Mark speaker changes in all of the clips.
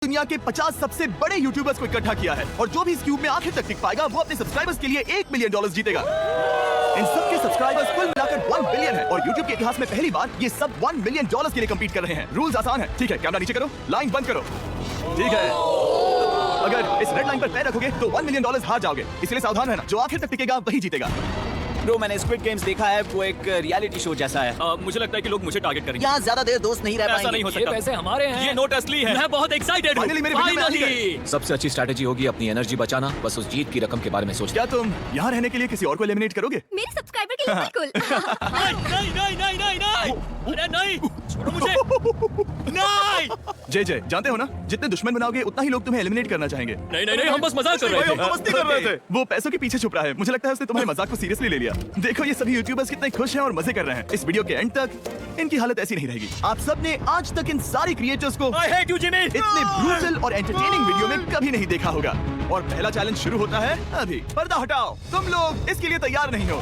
Speaker 1: दुनिया के 50 सबसे बड़े यूट्यूबर्स को इकट्ठा किया है और जो भी इस क्यूब में आखिर तक टिक पाएगा वो अपने सब्सक्राइबर्स के लिए $1 मिलियन जीतेगा। इन सब के सब्सक्राइबर्स कुल मिलाकर 1 बिलियन है और यूट्यूब के इतिहास में पहली बार ये सब $1 मिलियन के लिए कम्पीट कर रहे हैं। रूल्स आसान है, ठीक है? कैमरा नीचे करो, लाइन बंद करो, ठीक है? अगर इस रेड लाइन पर पैर रखोगे तो $1 मिलियन हार जाओगे, इसलिए सावधान रहना। जो आखिर तक टिकेगा वही जीतेगा।
Speaker 2: ब्रो, मैंने स्क्विड गेम्स देखा है, वो एक रियलिटी शो जैसा है।
Speaker 3: मुझे लगता है कि लोग मुझे टारगेट करेंगे।
Speaker 2: यहाँ ज्यादा देर दोस्त नहीं रह
Speaker 3: ऐसा
Speaker 2: पाएंगे।
Speaker 3: नहीं हो
Speaker 4: ये
Speaker 3: सकता।
Speaker 4: पैसे हमारे हैं।
Speaker 3: ये नोट असली है। मैं बहुत एक्साइटेड हूँ।
Speaker 1: Finally मेरे वीडियो में आ ही गए।
Speaker 5: सबसे अच्छी स्ट्रैटेजी होगी अपनी एनर्जी बचाना, बस उस जीत की रकम के बारे में सोचना।
Speaker 1: क्या तुम यहाँ रहने के लिए किसी और को एलिमिनेट करोगे?
Speaker 6: मेरे सब्सक्राइबर के लिए बिल्कुल।
Speaker 3: नहीं नहीं नहीं नहीं नहीं, अरे नहीं, छोड़ो मुझे। नहीं
Speaker 1: जय जानते हो ना, जितने दुश्मन बनाओगे उतना ही लोग तुम्हें एलिमिनेट करना चाहेंगे।
Speaker 3: नहीं नहीं, हम बस मजाक कर रहे
Speaker 1: हम तो
Speaker 3: थे।
Speaker 1: मस्ती कर रहे थे। वो पैसों के पीछे छुप रहा है। मुझे लगता है उसने तुम्हारे मजाक को सीरियसली ले लिया। देखो ये सभी यूट्यूबर्स कितने खुश हैं और मजे कर रहे हैं। इस वीडियो के एंड तक इनकी हालत ऐसी नहीं रहेगी। आप सब ने आज तक इन सारे क्रिएटर्स को
Speaker 3: I hate you, Jimmy।
Speaker 1: इतने ब्रूटल और एंटरटेनिंग वीडियो में कभी नहीं देखा होगा। और पहला चैलेंज शुरू होता है अभी। पर्दा हटाओ, तुम लोग इसके लिए तैयार नहीं हो।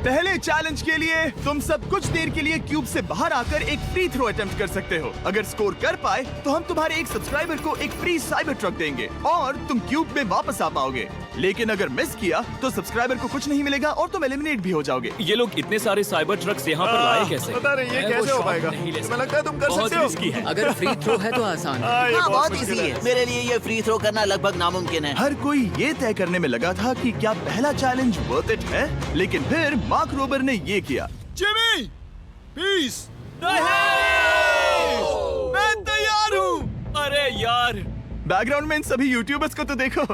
Speaker 1: पहले चैलेंज के लिए तुम सब कुछ देर के लिए क्यूब से बाहर आकर एक फ्री थ्रो अटेम्प्ट कर सकते हो। अगर स्कोर कर पाए तो हम तुम्हारे एक सब्सक्राइबर को एक फ्री साइबर ट्रक देंगे और तुम क्यूब में वापस आ पाओगे। लेकिन अगर मिस किया तो सब्सक्राइबर को कुछ नहीं मिलेगा और तुम एलिमिनेट भी हो जाओगे।
Speaker 3: ये लोग इतने सारे साइबर ट्रक्स यहाँ पर लाए कैसे?
Speaker 7: पता नहीं ये कैसे हो पाएगा। तुम्हें लगता है तुम कर
Speaker 3: बहुत
Speaker 7: सकते हो?
Speaker 3: रिस्की है।
Speaker 4: अगर फ्री थ्रो है तो आसान है।
Speaker 7: ये
Speaker 2: हाँ, बहुत
Speaker 7: मुश्किल
Speaker 2: इजी है। मेरे लिए ये फ्री थ्रो करना लगभग नामुमकिन है।
Speaker 1: हर कोई ये तय करने में लगा था कि क्या पहला चैलेंज वर्थ इट है, लेकिन फिर मार्क रोबर ने ये किया।
Speaker 7: Jimmy, peace.
Speaker 1: मैं तैयार हूँ।
Speaker 3: अरे यार,
Speaker 1: बैकग्राउंड में इन सभी यूट्यूबर्स को तो देखो।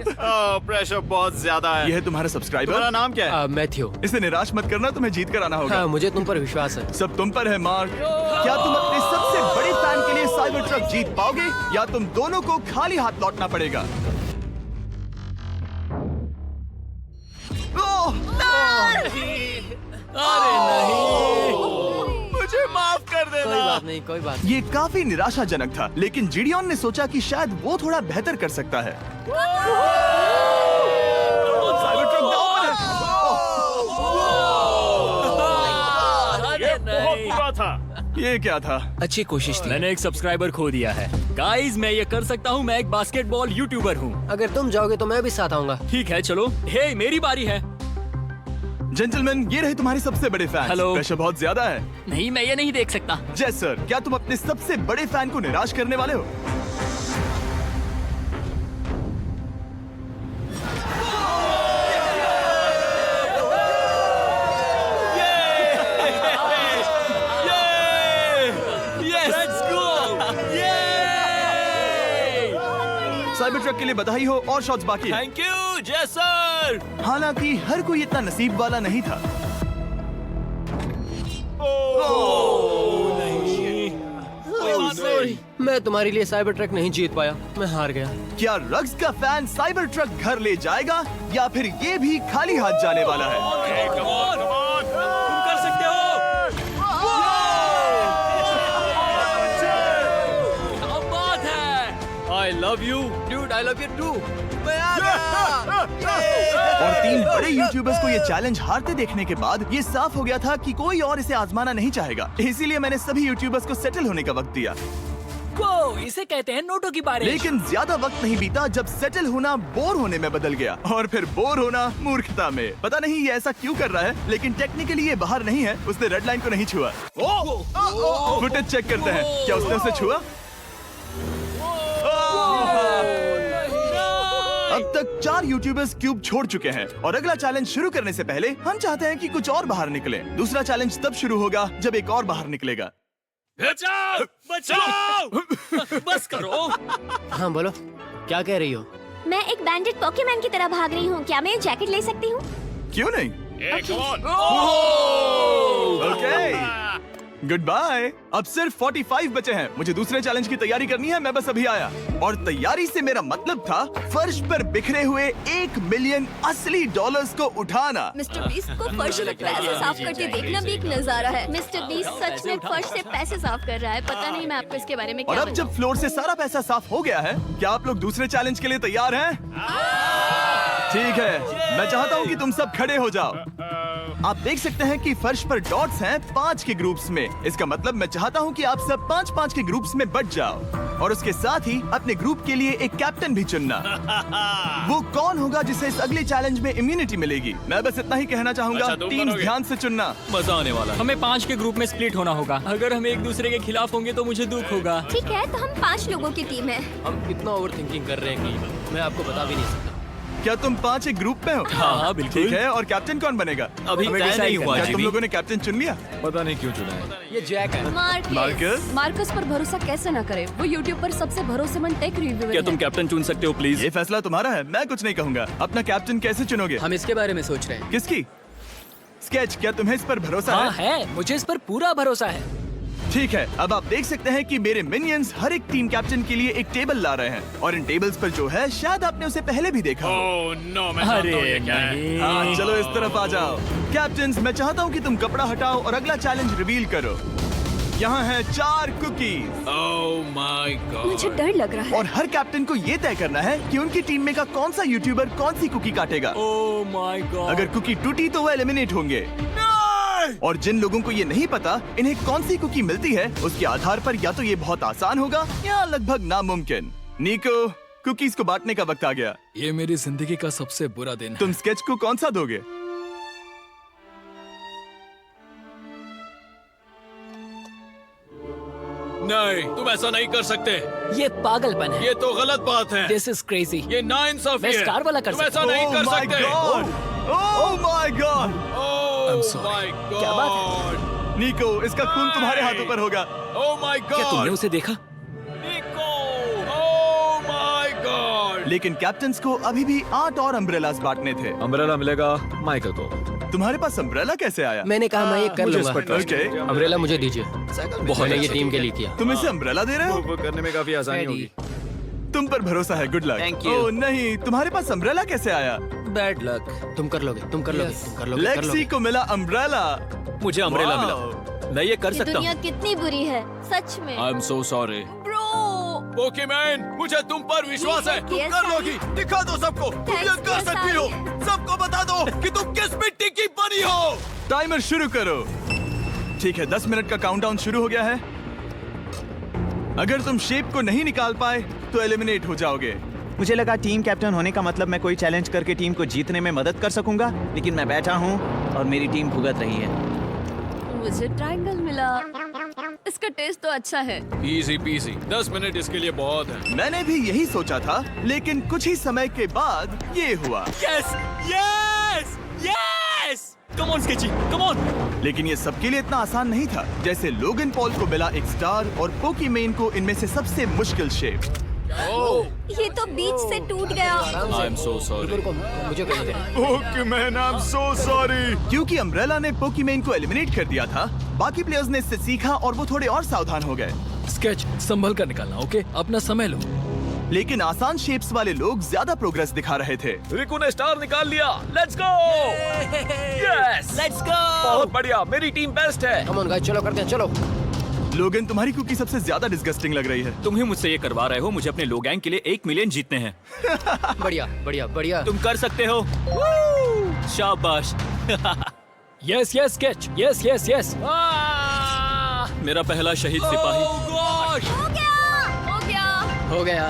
Speaker 7: प्रेशर बहुत ज्यादा है।
Speaker 1: ये है तुम्हारा
Speaker 7: तुम्हारा
Speaker 1: सब्सक्राइबर।
Speaker 7: नाम क्या है?
Speaker 4: मैथ्यू।
Speaker 1: इसे निराश मत करना, तुम्हें जीत कर आना होगा।
Speaker 4: हाँ, मुझे तुम पर विश्वास है।
Speaker 1: सब तुम पर है मार्क। क्या तुम अपने सबसे बड़े फैन के लिए साइबर ट्रक जीत पाओगे या तुम दोनों को खाली हाथ लौटना पड़ेगा? ओह!
Speaker 3: अरे नहीं।
Speaker 1: मुझे माफ कर
Speaker 4: कोई
Speaker 1: देना।
Speaker 4: बात नहीं, कोई बात
Speaker 1: ये काफी निराशाजनक था, लेकिन जिडियन ने सोचा कि शायद वो थोड़ा बेहतर कर सकता है। साइबर ट्रक दांव पर है।
Speaker 3: अरे नहीं।
Speaker 7: बुरा था।
Speaker 1: ये क्या था?
Speaker 5: अच्छी कोशिश थी।
Speaker 3: मैंने एक सब्सक्राइबर खो दिया है। गाइस, मैं ये कर सकता हूँ। मैं एक बास्केटबॉल यूट्यूबर हूँ।
Speaker 4: नहीं। अगर तुम जाओगे तो मैं भी साथ आऊंगा।
Speaker 3: ठीक है, चलो। हे, मेरी बारी है।
Speaker 1: जेंटलमैन, ये रहे तुम्हारे सबसे बड़े फैन।
Speaker 3: हेलो।
Speaker 1: प्रेशर बहुत ज्यादा है।
Speaker 3: नहीं, मैं ये नहीं देख सकता।
Speaker 1: जय सर, क्या तुम अपने सबसे बड़े फैन को निराश करने वाले हो? साइबर ट्रक के लिए बधाई हो और शॉट्स बाकी है।
Speaker 3: थैंक यू जय सर।
Speaker 1: हालांकि हर कोई इतना नसीब वाला नहीं था।
Speaker 4: मैं तुम्हारे लिए साइबर ट्रक नहीं जीत पाया, मैं हार गया।
Speaker 1: क्या रग्स का फैन साइबर ट्रक घर ले जाएगा या फिर ये भी खाली हाथ जाने वाला है?
Speaker 3: तुम कर सकते हो। क्या बात है। I love you
Speaker 4: Dude, I love you too.
Speaker 1: और 3 बड़े यूट्यूबर्स को ये चैलेंज हारते देखने के बाद ये साफ हो गया था कि कोई और इसे आजमाना नहीं चाहेगा। इसीलिए मैंने सभी यूट्यूबर्स को सेटल होने का वक्त दिया।
Speaker 4: इसे कहते हैं नोटों की बारिश।
Speaker 1: लेकिन ज्यादा वक्त नहीं बीता जब सेटल होना बोर होने में बदल गया और फिर बोर होना मूर्खता में। पता नहीं ये ऐसा क्यों कर रहा है, लेकिन टेक्निकली ये बाहर नहीं है। उसने रेड लाइन को नहीं छुआ। फुटेज चेक करते हैं, क्या उसने उसे छुआ? अब तक 4 यूट्यूबर्स क्यूब छोड़ चुके हैं और अगला चैलेंज शुरू करने से पहले हम चाहते हैं कि कुछ और बाहर निकले। दूसरा चैलेंज तब शुरू होगा जब एक और बाहर निकलेगा।
Speaker 3: बचाओ, बचाओ। बस करो।
Speaker 4: हाँ बोलो, क्या कह रही हो?
Speaker 6: मैं एक बैंडेड पॉकीमैन की तरह भाग रही हूँ। क्या मैं ये जैकेट ले सकती हूँ?
Speaker 1: क्यों नहीं? Okay, good bye. अब सिर्फ 45 बचे हैं। मुझे दूसरे चैलेंज की तैयारी करनी है। मैं बस अभी आया। और तैयारी से मेरा मतलब था फर्श पर बिखरे हुए $1 मिलियन असली डॉलर्स को उठाना।
Speaker 6: मिस्टर बीस्ट को फर्श से पैसे साफ करते देखना भी एक नजारा है। मिस्टर बीस्ट सच में फर्श से पैसे साफ कर रहा है। पता नहीं मैं आपको इसके बारे में
Speaker 1: और
Speaker 6: क्या
Speaker 1: अब जब फ्लोर से सारा पैसा साफ हो गया है, क्या आप लोग दूसरे चैलेंज के लिए तैयार हैं? ठीक है, मैं चाहता हूँ कि तुम सब खड़े हो जाओ। आप देख सकते हैं कि फर्श पर डॉट्स हैं 5 के ग्रुप्स में। इसका मतलब मैं चाहता हूं कि आप सब 5-5 के ग्रुप्स में बंट जाओ और उसके साथ ही अपने ग्रुप के लिए एक कैप्टन भी चुनना। वो कौन होगा जिसे इस अगले चैलेंज में इम्यूनिटी मिलेगी? मैं बस इतना ही कहना चाहूंगा,
Speaker 3: अच्छा, तुम
Speaker 1: टीम
Speaker 3: बनोगे।
Speaker 1: ध्यान से चुनना।
Speaker 3: मजा आने वाला है।
Speaker 8: हमें 5 के ग्रुप में स्प्लिट होना होगा। अगर हम एक दूसरे के खिलाफ होंगे तो मुझे दुख होगा।
Speaker 6: ठीक है, तो हम 5 लोगों की टीम है।
Speaker 4: हम इतना ओवर थिंकिंग कर रहे हैं कि मैं आपको बता भी नहीं सकता।
Speaker 1: क्या तुम 5 एक ग्रुप में हो?
Speaker 3: हाँ, बिल्कुल।
Speaker 1: ठीक है, और कैप्टन कौन बनेगा?
Speaker 3: अभी
Speaker 2: हमें
Speaker 3: तय
Speaker 2: decide
Speaker 3: नहीं हुआ
Speaker 1: क्या तुम
Speaker 3: जिमी।
Speaker 1: लोगों ने कैप्टन चुन लिया?
Speaker 5: पता नहीं क्यों चुना है।
Speaker 4: ये जैक है।
Speaker 1: मार्कस?
Speaker 9: मार्कस पर भरोसा कैसे न करे? वो यूट्यूब पर सबसे भरोसेमंद टेक रिव्यूअर
Speaker 3: क्या
Speaker 9: है।
Speaker 3: तुम कैप्टन चुन सकते हो प्लीज?
Speaker 1: ये फैसला तुम्हारा है, मैं कुछ नहीं कहूंगा। अपना कैप्टन कैसे चुनोगे?
Speaker 4: हम इसके बारे में सोच रहे हैं।
Speaker 1: किसकी? स्केच, क्या तुम्हें इस पर भरोसा
Speaker 8: हाँ
Speaker 1: है?
Speaker 8: है, मुझे इस पर पूरा भरोसा है।
Speaker 1: ठीक है, अब आप देख सकते हैं कि मेरे मिनियंस हर एक टीम कैप्टन के लिए एक टेबल ला रहे हैं और इन टेबल्स पर जो है शायद आपने उसे पहले भी देखा हो।
Speaker 8: अरे नहीं।
Speaker 1: हाँ, चलो इस तरफ आ जाओ। कैप्टन्स, मैं चाहता हूँ कि तुम कपड़ा हटाओ और अगला चैलेंज रिवील करो। यहाँ है 4 कुकीज
Speaker 9: मुझे डर लग रहा है।
Speaker 1: और हर कैप्टन को ये तय करना है कि उनकी टीम में का कौन सा यूट्यूबर कौन सी कुकी काटेगा।
Speaker 8: Oh my God.
Speaker 1: अगर कुकी टूटी तो वो एलिमिनेट होंगे और जिन लोगों को ये नहीं पता इन्हें कौन सी कुकी मिलती है उसके आधार पर या तो ये बहुत आसान होगा या लगभग नामुमकिन। निको, कुकीज को बांटने का वक्त आ गया।
Speaker 8: ये मेरी जिंदगी का सबसे बुरा दिन है।
Speaker 1: तुम स्केच को कौन सा दोगे?
Speaker 3: नहीं, तुम ऐसा नहीं कर सकते।
Speaker 8: ये पागलपन है।
Speaker 3: ये तो गलत बात है।
Speaker 8: This is crazy.
Speaker 3: ये नाइंसाफी
Speaker 8: मैं
Speaker 3: है।
Speaker 8: स्टार वाला कर
Speaker 3: तुम ऐसा
Speaker 8: सकता हूँ।
Speaker 3: नहीं कर
Speaker 1: my
Speaker 3: सकते।
Speaker 1: God! Oh my God!
Speaker 3: Oh my God!
Speaker 8: क्या बात है?
Speaker 1: निको, इसका खून तुम्हारे हाथों पर होगा।
Speaker 3: Oh my God!
Speaker 8: क्या तुमने उसे देखा?
Speaker 3: निको! Oh my God!
Speaker 1: लेकिन कैप्टन्स को अभी भी 8 और अम्ब्रेलास बांटने थे।
Speaker 5: अम्ब्रेला मिलेगा माइकल को।
Speaker 1: तुम्हारे पास अम्ब्रेला कैसे आया?
Speaker 4: मैंने कहा मैं ये कर
Speaker 5: मुझे इस
Speaker 4: लूंगा।
Speaker 5: पर trust है।
Speaker 1: Okay.
Speaker 4: अम्ब्रेला मुझे दीजिए। मैंने ये टीम के लिए किया।
Speaker 1: तुम इसे अम्ब्रेला दे रहे हो?
Speaker 5: वो करने में काफी आसानी होगी।
Speaker 1: तुम पर भरोसा है, गुड लक।
Speaker 2: Thank you.
Speaker 1: ओह नहीं, तुम्हारे पास अम्ब्रेला कैसे आया?
Speaker 8: Bad luck.
Speaker 4: तुम कर लोगे, तुम कर लोगे, तुम कर लोगे, कर
Speaker 1: लेक्सी
Speaker 4: लोगे।
Speaker 1: को मिला अम्ब्रेला।
Speaker 3: मुझे अम्ब्रेला
Speaker 1: Wow!
Speaker 3: मिला। मैं ये कर
Speaker 6: ये
Speaker 3: सकता
Speaker 6: दुनिया
Speaker 3: हूँ।
Speaker 6: कितनी बुरी है, सच में।
Speaker 3: I am so sorry.
Speaker 6: Bro,
Speaker 3: Pokemon, मुझे तुम पर विश्वास है। तुम
Speaker 6: Yes,
Speaker 3: कर लोगी। दिखा दो सबको। तुम ये
Speaker 6: Thanks,
Speaker 3: कर सकती हो। सबको बता दो कि तुम किस मिट्टी की बनी हो।
Speaker 1: टाइमर शुरू करो। ठीक है, 10 मिनट का काउंटडाउन शुरू हो गया है। अगर तुम शेप को नहीं निकाल पाए तो एलिमिनेट हो जाओगे।
Speaker 2: मुझे लगा टीम कैप्टन होने का मतलब मैं कोई चैलेंज करके टीम को जीतने में मदद कर सकूंगा, लेकिन मैं बैठा हूँ और मेरी टीम भुगत रही है।
Speaker 9: मुझे ट्रायंगल मिला। इसका टेस्ट तो अच्छा है।
Speaker 3: Easy PC. 10 मिनट इसके लिए बहुत है।
Speaker 1: मैंने भी यही सोचा था, लेकिन कुछ ही समय के बाद ये हुआ।
Speaker 3: Yes yes yes. Come on sketchy, come on.
Speaker 1: लेकिन ये सबके लिए इतना आसान नहीं था। जैसे लोगन पॉल को मिला एक स्टार और पोकीमेन को इनमें से सबसे मुश्किल शेप।
Speaker 6: ये तो बीच से टूट गया।
Speaker 3: आई एम सो सॉरी।
Speaker 4: रुको, मुझे करने दे।
Speaker 7: Pokémon, I am so sorry.
Speaker 1: क्योंकि अम्ब्रेला ने पोकीमेन को एलिमिनेट कर दिया था, बाकी प्लेयर्स ने इससे सीखा और वो थोड़े और सावधान हो गए।
Speaker 8: स्केच संभल कर निकालना, ओके? अपना समय लो।
Speaker 1: लेकिन आसान शेप्स वाले लोग ज्यादा प्रोग्रेस दिखा रहे थे।
Speaker 5: रिकू ने स्टार निकाल लिया। Let's go. Yes,
Speaker 8: let's go.
Speaker 5: बहुत बढ़िया। मेरी टीम बेस्ट है।
Speaker 4: कम ऑन गाइस, चलो करते हैं, चलो।
Speaker 1: लोगन, तुम्हारी कुकी सबसे ज्यादा डिस्गस्टिंग लग रही है।
Speaker 3: तुम ही मुझसे ये करवा रहे हो। मुझे अपने लो गैंग के लिए 1 मिलियन जीतने हैं।
Speaker 4: बढ़िया, बढ़िया, बढ़िया।
Speaker 3: तुम कर सकते हो। शाबाश।
Speaker 8: Yes yes sketch, yes yes yes.
Speaker 3: मेरा पहला शहीद सिपाही।
Speaker 6: हो गया, हो गया।
Speaker 4: हो गया।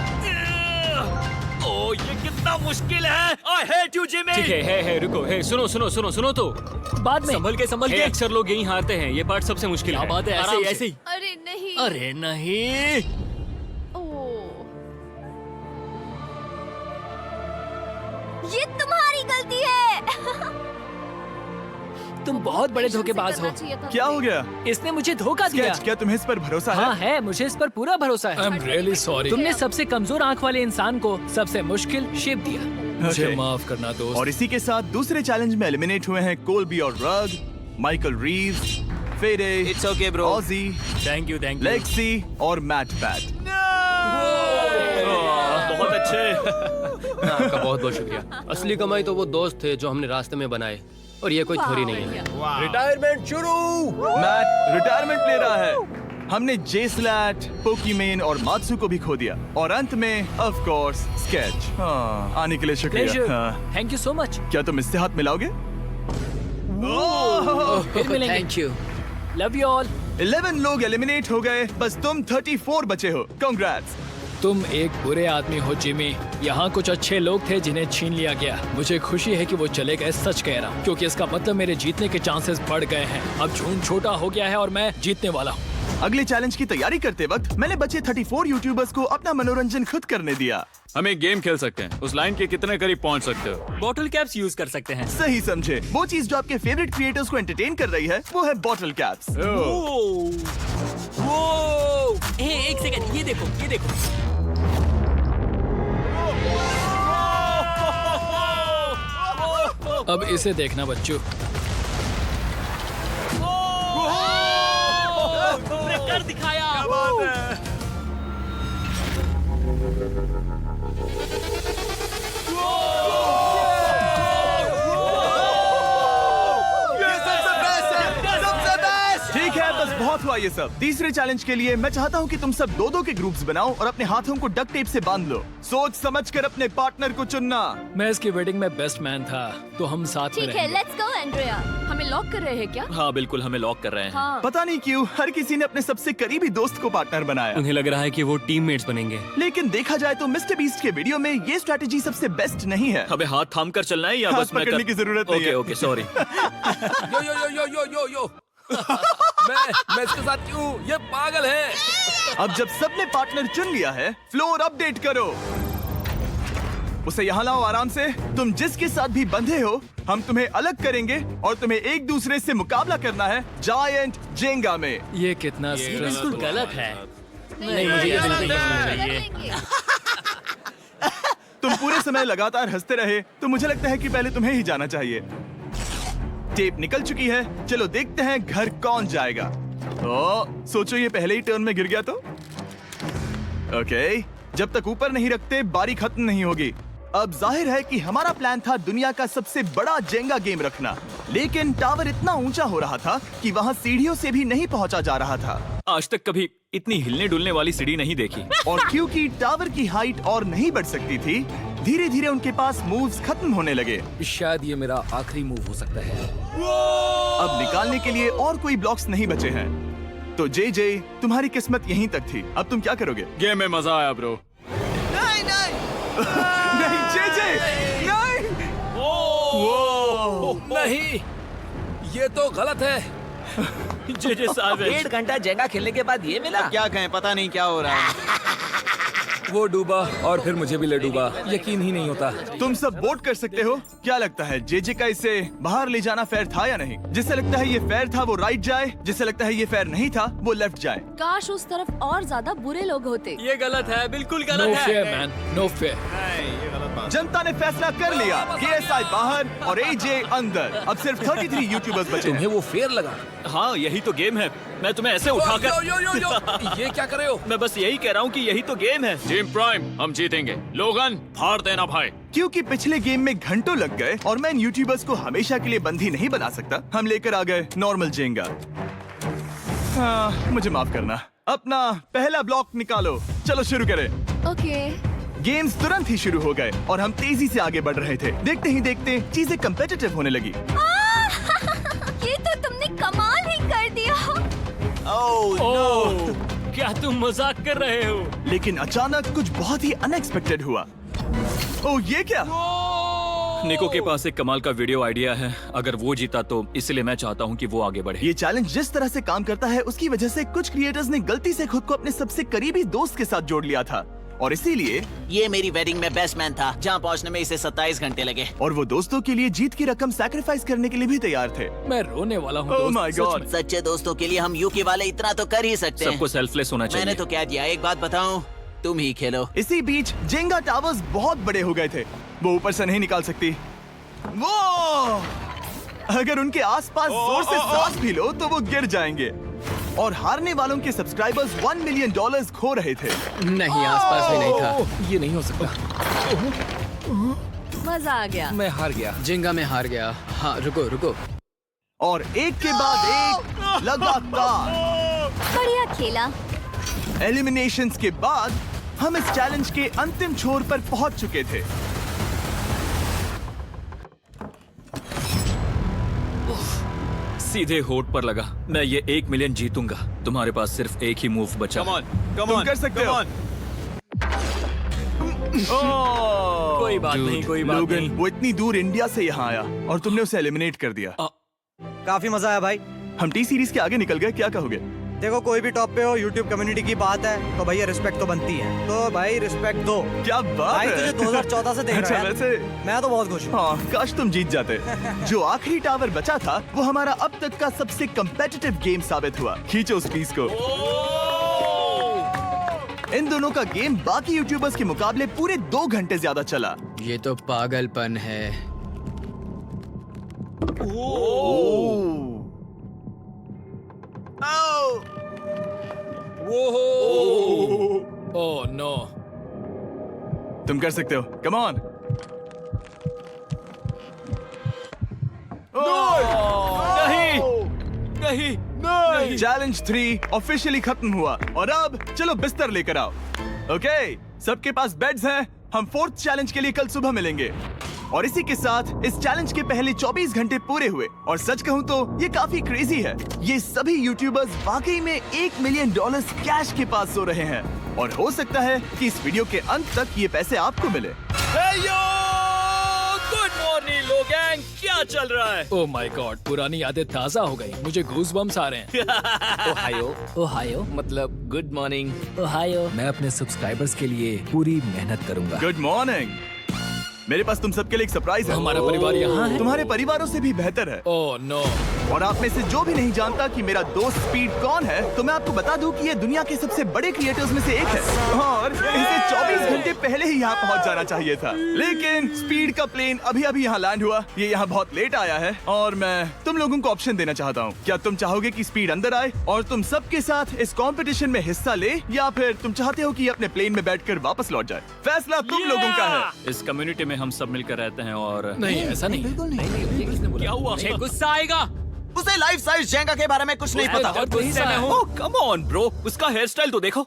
Speaker 3: ओह, ये कितना मुश्किल है। I hate you, Jimmy। ठीक है, रुको, सुनो सुनो सुनो सुनो तो।
Speaker 8: बाद में
Speaker 3: संभल के। अक्सर लोग यही हारते हैं। ये पार्ट सबसे मुश्किल है।
Speaker 8: क्या बात है, ऐसे
Speaker 3: आराम
Speaker 8: ही,
Speaker 3: से।
Speaker 8: ऐसे ही।
Speaker 6: अरे नहीं।
Speaker 3: अरे नहीं।
Speaker 6: ओह, ये तुम्हारी गलती है।
Speaker 8: तुम बहुत बड़े धोखेबाज हो।
Speaker 6: करना चाहिए था
Speaker 1: क्या हो
Speaker 6: मुझे।
Speaker 1: गया?
Speaker 8: इसने मुझे धोखा दिया।
Speaker 1: स्केच, क्या तुम्हें इस पर भरोसा
Speaker 8: हाँ
Speaker 1: है?
Speaker 8: है, मुझे इस पर पूरा भरोसा है।
Speaker 3: I'm really sorry।
Speaker 8: तुमने सबसे कमजोर आंख वाले इंसान को सबसे मुश्किल शेप दिया।
Speaker 3: मुझे
Speaker 1: Okay.
Speaker 3: माफ करना दोस्त।
Speaker 1: और इसी के साथ दूसरे चैलेंज में एलिमिनेट हुए हैं कोलबी और Rug, Michael Reeves, Fede,
Speaker 2: It's okay, bro.
Speaker 1: Ozzy,
Speaker 3: thank you.
Speaker 1: Lexi और मैट पैट।
Speaker 3: बहुत अच्छे।
Speaker 4: आपका बहुत बहुत शुक्रिया। असली कमाई तो वो दोस्त थे जो हमने रास्ते में बनाए, और ये कोई थोड़ी नहीं है।
Speaker 5: रिटायरमेंट शुरू।
Speaker 1: मैट रिटायरमेंट ले रहा है। हमने जेस्लैट, पोकीमेन और मात्सु को भी खो दिया, और अंत में ऑफ कोर्स स्केच। आने के लिए शुक्रिया। हाँ।
Speaker 8: Thank you so much.
Speaker 1: क्या तुम इससे हाथ मिलाओगे?
Speaker 3: फिर मिलेंगे।
Speaker 4: Thank you.
Speaker 3: Love you all.
Speaker 1: 11 लोग एलिमिनेट हो गए, बस तुम 34 बचे हो। कांग्रेट्स।
Speaker 8: तुम एक बुरे आदमी हो जिमी। यहाँ कुछ अच्छे लोग थे जिन्हें छीन लिया गया। मुझे खुशी है कि वो चले गए, सच कह रहा हूँ, क्योंकि इसका मतलब मेरे जीतने के चांसेस बढ़ गए हैं। अब झूठ छोटा हो गया है और मैं जीतने वाला हूँ।
Speaker 1: अगले चैलेंज की तैयारी करते वक्त मैंने बचे 34 यूट्यूबर्स को अपना मनोरंजन खुद करने दिया।
Speaker 7: हम एक गेम खेल सकते हैं। उस लाइन के कितने करीब पहुंच सकते हो?
Speaker 3: बॉटल कैप्स यूज कर सकते हैं।
Speaker 1: सही समझे। वो चीज जो आपके फेवरेट क्रिएटर्स को एंटरटेन कर रही है वो है बॉटल कैप्स।
Speaker 3: एक सेकंड, ये देखो, ये देखो।
Speaker 8: अब इसे देखना बच्चों।
Speaker 3: तुमने कर दिखाया।
Speaker 1: ठीक है, बस बहुत हुआ ये सब। तीसरे चैलेंज के लिए मैं चाहता हूँ कि तुम सब दो के ग्रुप्स बनाओ और अपने हाथों को डक्ट टेप से बांध लो। सोच समझकर अपने पार्टनर को चुनना।
Speaker 8: मैं इसकी वेडिंग में बेस्ट मैन था, तो हम साथ में
Speaker 6: ठीक है,
Speaker 8: रहेंगे।
Speaker 6: Let's go Andrea.
Speaker 9: हमें लॉक कर रहे हैं क्या?
Speaker 3: हाँ बिल्कुल, हमें लॉक कर रहे हैं।
Speaker 9: हाँ।
Speaker 1: पता नहीं क्यों हर किसी ने अपने सबसे करीबी दोस्त को पार्टनर बनाया।
Speaker 3: उन्हें लग रहा है कि वो टीममेट्स बनेंगे।
Speaker 1: लेकिन देखा जाए तो मिस्टर बीस्ट के वीडियो में ये स्ट्रेटेजी सबसे बेस्ट नहीं है।
Speaker 3: हमें हाथ थाम कर चलना है या
Speaker 1: हाथ
Speaker 3: बस मैं
Speaker 1: पकड़ने की जरूरत नहीं है।
Speaker 3: Okay sorry.
Speaker 4: Yo yo yo yo yo yo yo. मैं इसके साथ क्यों? ये पागल है।
Speaker 1: अब जब सबने पार्टनर चुन लिया है, फ्लोर अपडेट करो। उसे यहाँ लाओ आराम से। तुम जिसके साथ भी बंधे हो, हम तुम्हें अलग करेंगे और तुम्हें एक दूसरे से मुकाबला करना है जायंट जेंगा में।
Speaker 8: ये कितना
Speaker 3: बिल्कुल
Speaker 8: स्ट्रेसफुल।
Speaker 3: गलत है।
Speaker 6: नहीं,
Speaker 3: मुझे ये बिल्कुल नहीं
Speaker 6: कर
Speaker 3: चाहिए।
Speaker 6: लेंगे।
Speaker 1: तुम पूरे समय लगातार हंसते रहे, तो मुझे लगता है कि पहले तुम्हें ही जाना चाहिए। टेप निकल चुकी है, चलो देखते हैं घर कौन जाएगा। सोचो ये पहले ही टर्न में गिर गया तो। ओके, जब तक ऊपर नहीं रखते बारी खत्म नहीं होगी। अब जाहिर है कि हमारा प्लान था दुनिया का सबसे बड़ा जेंगा गेम रखना, लेकिन टावर इतना ऊंचा हो रहा था कि वहाँ सीढ़ियों से भी नहीं पहुँचा जा रहा था।
Speaker 3: आज तक कभी इतनी हिलने डुलने वाली सीढ़ी नहीं देखी।
Speaker 1: और क्योंकि टावर की हाइट और नहीं बढ़ सकती थी, धीरे धीरे उनके पास मूव्स खत्म होने लगे।
Speaker 4: शायद ये मेरा आखिरी मूव हो सकता है।
Speaker 1: अब निकालने के लिए और कोई ब्लॉक्स नहीं बचे हैं। तो जे तुम्हारी किस्मत यहीं तक थी। अब तुम क्या करोगे?
Speaker 7: गेम में मजा आया ब्रो।
Speaker 1: नहीं जे नहीं।
Speaker 4: नहीं, ये तो गलत है।
Speaker 3: जे साहब
Speaker 4: 1.5 घंटा जेंगा खेलने के बाद ये मिला।
Speaker 2: क्या कहें, पता नहीं क्या हो रहा है।
Speaker 4: वो डूबा और फिर मुझे भी ले डूबा। यकीन ही नहीं होता।
Speaker 1: तुम सब वोट कर सकते हो। क्या लगता है जे का इसे बाहर ले जाना फेयर था या नहीं? जिसे लगता है ये फेयर था वो राइट जाए, जिसे लगता है ये फेयर नहीं था वो लेफ्ट जाए।
Speaker 9: काश उस तरफ और ज्यादा बुरे लोग होते।
Speaker 3: ये गलत है, बिल्कुल
Speaker 8: नो
Speaker 3: गलत
Speaker 8: फेयर
Speaker 3: है।
Speaker 8: Man, no fair.
Speaker 1: जनता ने फैसला कर लिया। KSI बाहर और AJ अंदर। अब सिर्फ 33 यूट्यूबर्स बचे
Speaker 4: तुम्हें
Speaker 1: हैं।
Speaker 4: वो फेयर लगा?
Speaker 3: हाँ यही तो गेम है। मैं तुम्हें ऐसे उठाकर
Speaker 4: यो यो यो यो। ये क्या कर रहे हो?
Speaker 3: मैं बस यही कह रहा हूँ कि यही तो गेम है।
Speaker 7: टीम प्राइम, हम जीतेंगे। लोगन, फाड़ देना भाई।
Speaker 1: क्योंकि पिछले गेम में घंटों लग गए और मैं इन यूट्यूबर्स को हमेशा के लिए बंदी नहीं बना सकता, हम लेकर आ गए नॉर्मल जेंगा। मुझे माफ करना। अपना पहला ब्लॉक निकालो। चलो शुरू करें।
Speaker 6: ओके।
Speaker 1: गेम्स तुरंत ही शुरू हो गए और हम तेजी से आगे बढ़ रहे थे। देखते ही देखते चीजें कम्पिटिटिव होने लगी।
Speaker 6: ये तो तुमने कमाल ही कर दिया।
Speaker 3: ओह, क्या तुम मजाक कर रहे हो?
Speaker 1: लेकिन अचानक कुछ बहुत ही अनएक्सपेक्टेड हुआ। ओह, ये क्या?
Speaker 3: निको के पास एक कमाल का वीडियो आइडिया है। अगर वो जीता तो इसलिए मैं चाहता हूँ कि वो आगे बढ़े।
Speaker 1: ये चैलेंज जिस तरह से काम करता है उसकी वजह से कुछ क्रिएटर्स ने गलती से खुद को अपने सबसे करीबी दोस्त के साथ जोड़ लिया था और इसीलिए
Speaker 2: ये मेरी वेडिंग में बेस्ट मैन था, जहाँ पहुँचने में इसे 27 घंटे लगे।
Speaker 1: और वो दोस्तों के लिए जीत की रकम सैक्रिफाइस करने के लिए भी तैयार थे।
Speaker 8: मैं रोने वाला हूँ
Speaker 1: ओह
Speaker 8: दोस्त,
Speaker 1: माय
Speaker 8: सच
Speaker 1: गॉड।
Speaker 8: में।
Speaker 2: सच्चे दोस्तों के लिए हम यूके वाले इतना तो कर ही सकते हैं।
Speaker 3: सबको सेल्फलेस होना चाहिए।
Speaker 2: मैंने तो क्या दिया, एक बात बताऊं, तुम ही खेलो।
Speaker 1: इसी बीच जेंगा टावर्स बहुत बड़े हो गए थे। वो ऊपर से नहीं निकाल सकती। वो अगर उनके आसपास जोर से सांस भी लो तो वो गिर जाएंगे। और हारने वालों के सब्सक्राइबर्स $1 मिलियन खो रहे थे।
Speaker 4: नहीं, आसपास भी नहीं था। ये नहीं हो सकता।
Speaker 9: मजा आ गया।
Speaker 4: मैं हार गया। जेंगा में हार गया। हाँ, रुको रुको।
Speaker 1: और एक के बाद एक लगातार
Speaker 6: बढ़िया खेला।
Speaker 1: एलिमिनेशंस के बाद हम इस चैलेंज के अंतिम छोर पर पहुंच चुके थे।
Speaker 7: सीधे होठ पर लगा। मैं ये 1 मिलियन जीतूंगा। तुम्हारे पास सिर्फ एक ही मूव बचा।
Speaker 1: कम ऑन, तुम कर सकते हो।
Speaker 3: कोई बात नहीं, कोई बात
Speaker 1: लोगन,
Speaker 3: नहीं।
Speaker 1: वो इतनी दूर इंडिया से यहाँ आया और तुमने उसे एलिमिनेट कर दिया।
Speaker 10: काफी मजा आया भाई।
Speaker 1: हम टी सीरीज के आगे निकल गए, क्या कहोगे?
Speaker 10: देखो कोई भी टॉप पे हो, यूट्यूब कम्युनिटी की बात है तो भैया रिस्पेक्ट तो बनती है, तो भाई रिस्पेक्ट दो।
Speaker 1: क्या बात
Speaker 10: भाई
Speaker 1: है।
Speaker 10: तुझे 2014 से देख
Speaker 1: अच्छा,
Speaker 10: रहा है।
Speaker 1: वैसे
Speaker 10: मैं तो बहुत खुश हूँ।
Speaker 1: हाँ, काश तुम जीत जाते। जो आखिरी टावर बचा था वो हमारा अब तक का सबसे कम्पेटिटिव गेम साबित हुआ। खींचो उस पीस को। इन दोनों का गेम बाकी यूट्यूबर्स के मुकाबले पूरे 2 घंटे ज्यादा चला।
Speaker 4: ये तो पागलपन है।
Speaker 8: Oh no.
Speaker 1: तुम कर सकते हो, कम ऑन।
Speaker 3: नहीं,
Speaker 1: नहीं। चैलेंज 3 ऑफिशियली खत्म हुआ और अब चलो बिस्तर लेकर आओ। ओके, सबके पास बेड्स हैं। हम 4th चैलेंज के लिए कल सुबह मिलेंगे। और इसी के साथ इस चैलेंज के पहले 24 घंटे पूरे हुए और सच कहूं तो ये काफी क्रेजी है। ये सभी यूट्यूबर्स वाकई में $1 मिलियन कैश के पास सो रहे हैं और हो सकता है कि इस वीडियो के अंत तक ये पैसे आपको मिले।
Speaker 3: गुड मॉर्निंग लोगैंग, क्या चल रहा है?
Speaker 8: ओह माय गॉड, पुरानी यादें ताजा हो गई। मुझे गूज़बम्स आ रहे हैं।
Speaker 3: ओहायो मतलब गुड मॉर्निंग।
Speaker 11: मैं अपने सब्सक्राइबर्स के लिए पूरी मेहनत करूंगा।
Speaker 1: Good morning. मेरे पास तुम सबके लिए एक सरप्राइज है।
Speaker 8: हमारा परिवार यहाँ है।
Speaker 1: तुम्हारे परिवारों से भी बेहतर है।
Speaker 8: Oh no.
Speaker 1: और आप में से जो भी नहीं जानता कि मेरा दोस्त स्पीड कौन है, तो मैं आपको बता दूं कि ये दुनिया के सबसे बड़े क्रिएटर्स में से एक है और इसे 24 घंटे पहले ही यहाँ पहुँच जाना चाहिए था। लेकिन स्पीड का प्लेन अभी अभी यहाँ लैंड हुआ। ये यहाँ बहुत लेट आया है और मैं तुम लोगों को ऑप्शन देना चाहता हूँ। क्या तुम चाहोगे कि स्पीड अंदर आए और तुम सबके साथ इस कंपटीशन में हिस्सा ले, या फिर तुम चाहते हो कि ये अपने प्लेन में बैठकर वापस लौट जाए? फैसला तुम लोगों का है।
Speaker 7: इस कम्युनिटी में हम सब मिलकर रहते हैं और
Speaker 8: नहीं, ऐसा नहीं।
Speaker 3: क्या हुआ? मुझे गुस्सा आएगा।
Speaker 2: उसे लाइफ साइज जेंगा के बारे में कुछ नहीं पता।
Speaker 3: बहुत गुस्से में हूँ। कम ऑन ब्रो, उसका हेयर स्टाइल तो देखो।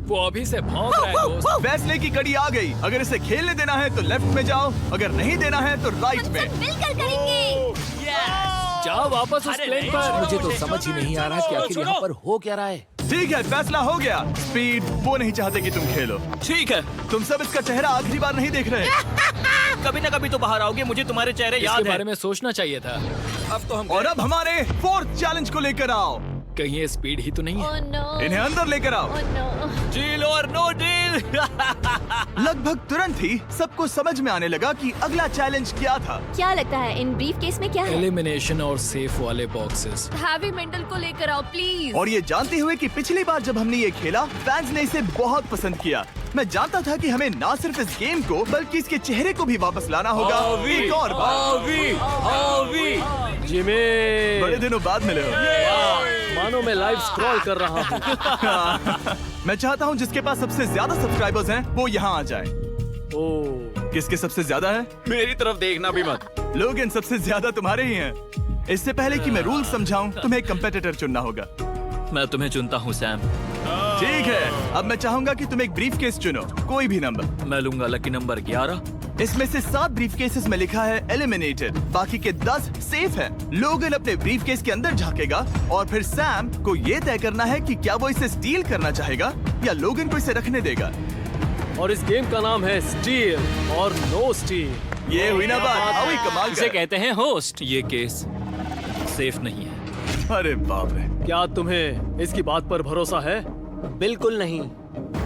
Speaker 8: वो अभी से भौंक रहा है दोस्त।
Speaker 1: फैसले की कड़ी आ गई। अगर इसे खेलने देना है तो लेफ्ट में जाओ, अगर नहीं देना है तो राइट में।
Speaker 6: मिलकर करेंगे।
Speaker 8: जाओ वापस उस प्लेन पर।
Speaker 11: मुझे तो समझ ही नहीं आ रहा कि आखिर यहाँ पर हो क्या रहा है।
Speaker 1: ठीक है, फैसला हो गया। स्पीड वो नहीं चाहते कि तुम खेलो।
Speaker 3: ठीक है,
Speaker 1: तुम सब इसका चेहरा आखिरी बार नहीं देख रहे।
Speaker 3: कभी ना कभी तो बाहर आओगे, मुझे तुम्हारे चेहरे याद
Speaker 8: इसके
Speaker 3: है।
Speaker 8: बारे में सोचना चाहिए था।
Speaker 3: अब तो हम
Speaker 1: और अब हमारे 4th चैलेंज को लेकर आओ।
Speaker 8: कहीं ये स्पीड ही तो नहीं है।
Speaker 6: Oh no.
Speaker 1: इन्हें अंदर लेकर आओ।
Speaker 6: Oh no.
Speaker 3: डील और नो डील।
Speaker 1: लगभग तुरंत ही सबको समझ में आने लगा कि अगला चैलेंज क्या था।
Speaker 6: क्या लगता है इन ब्रीफ केस में क्या है?
Speaker 8: एलिमिनेशन और सेफ वाले बॉक्सेस।
Speaker 9: हैवी मेंटल को लेकर आओ प्लीज।
Speaker 1: और ये जानते हुए कि पिछली बार जब हमने ये खेला फैंस ने इसे बहुत पसंद किया। मैं जानता था कि हमें ना सिर्फ इस गेम को बल्कि इसके चेहरे को भी वापस लाना होगा। एक और बार।
Speaker 4: जिमी,
Speaker 1: बड़े दिनों बाद मिले हो।
Speaker 4: मानो मैं लाइव स्क्रॉल कर रहा हूँ।
Speaker 1: मैं चाहता हूँ जिसके पास सबसे ज्यादा सब्सक्राइबर्स हैं वो यहाँ आ जाए।
Speaker 4: ओह,
Speaker 1: किसके सबसे ज्यादा है?
Speaker 7: मेरी तरफ देखना भी मत।
Speaker 1: लोग इन सबसे ज्यादा तुम्हारे ही हैं। इससे पहले कि मैं रूल समझाऊं, तुम्हें एक कंपेटिटर चुनना होगा।
Speaker 7: मैं तुम्हें चुनता हूँ सैम।
Speaker 1: ठीक है, अब मैं चाहूंगा कि तुम एक ब्रीफ केस चुनो, कोई भी नंबर।
Speaker 7: मैं लूंगा लकी नंबर 11।
Speaker 1: इसमें से 7 ब्रीफ केसेस में लिखा है एलिमिनेटेड, बाकी के 10 सेफ हैं। लोगन अपने ब्रीफ केस के अंदर झांकेगा और फिर सैम को ये तय करना है कि क्या वो इसे स्टील करना चाहेगा या लोगन को इसे रखने देगा।
Speaker 4: और इस गेम का नाम है स्टील और नो स्टील।
Speaker 1: ये हुई ना बात, हाउ ही कमाल
Speaker 3: इसे
Speaker 1: का।
Speaker 3: कहते हैं होस्ट।
Speaker 7: ये केस सेफ नहीं है।
Speaker 1: अरे बाप रे।
Speaker 4: क्या तुम्हें इसकी बात पर भरोसा है?
Speaker 10: बिल्कुल नहीं।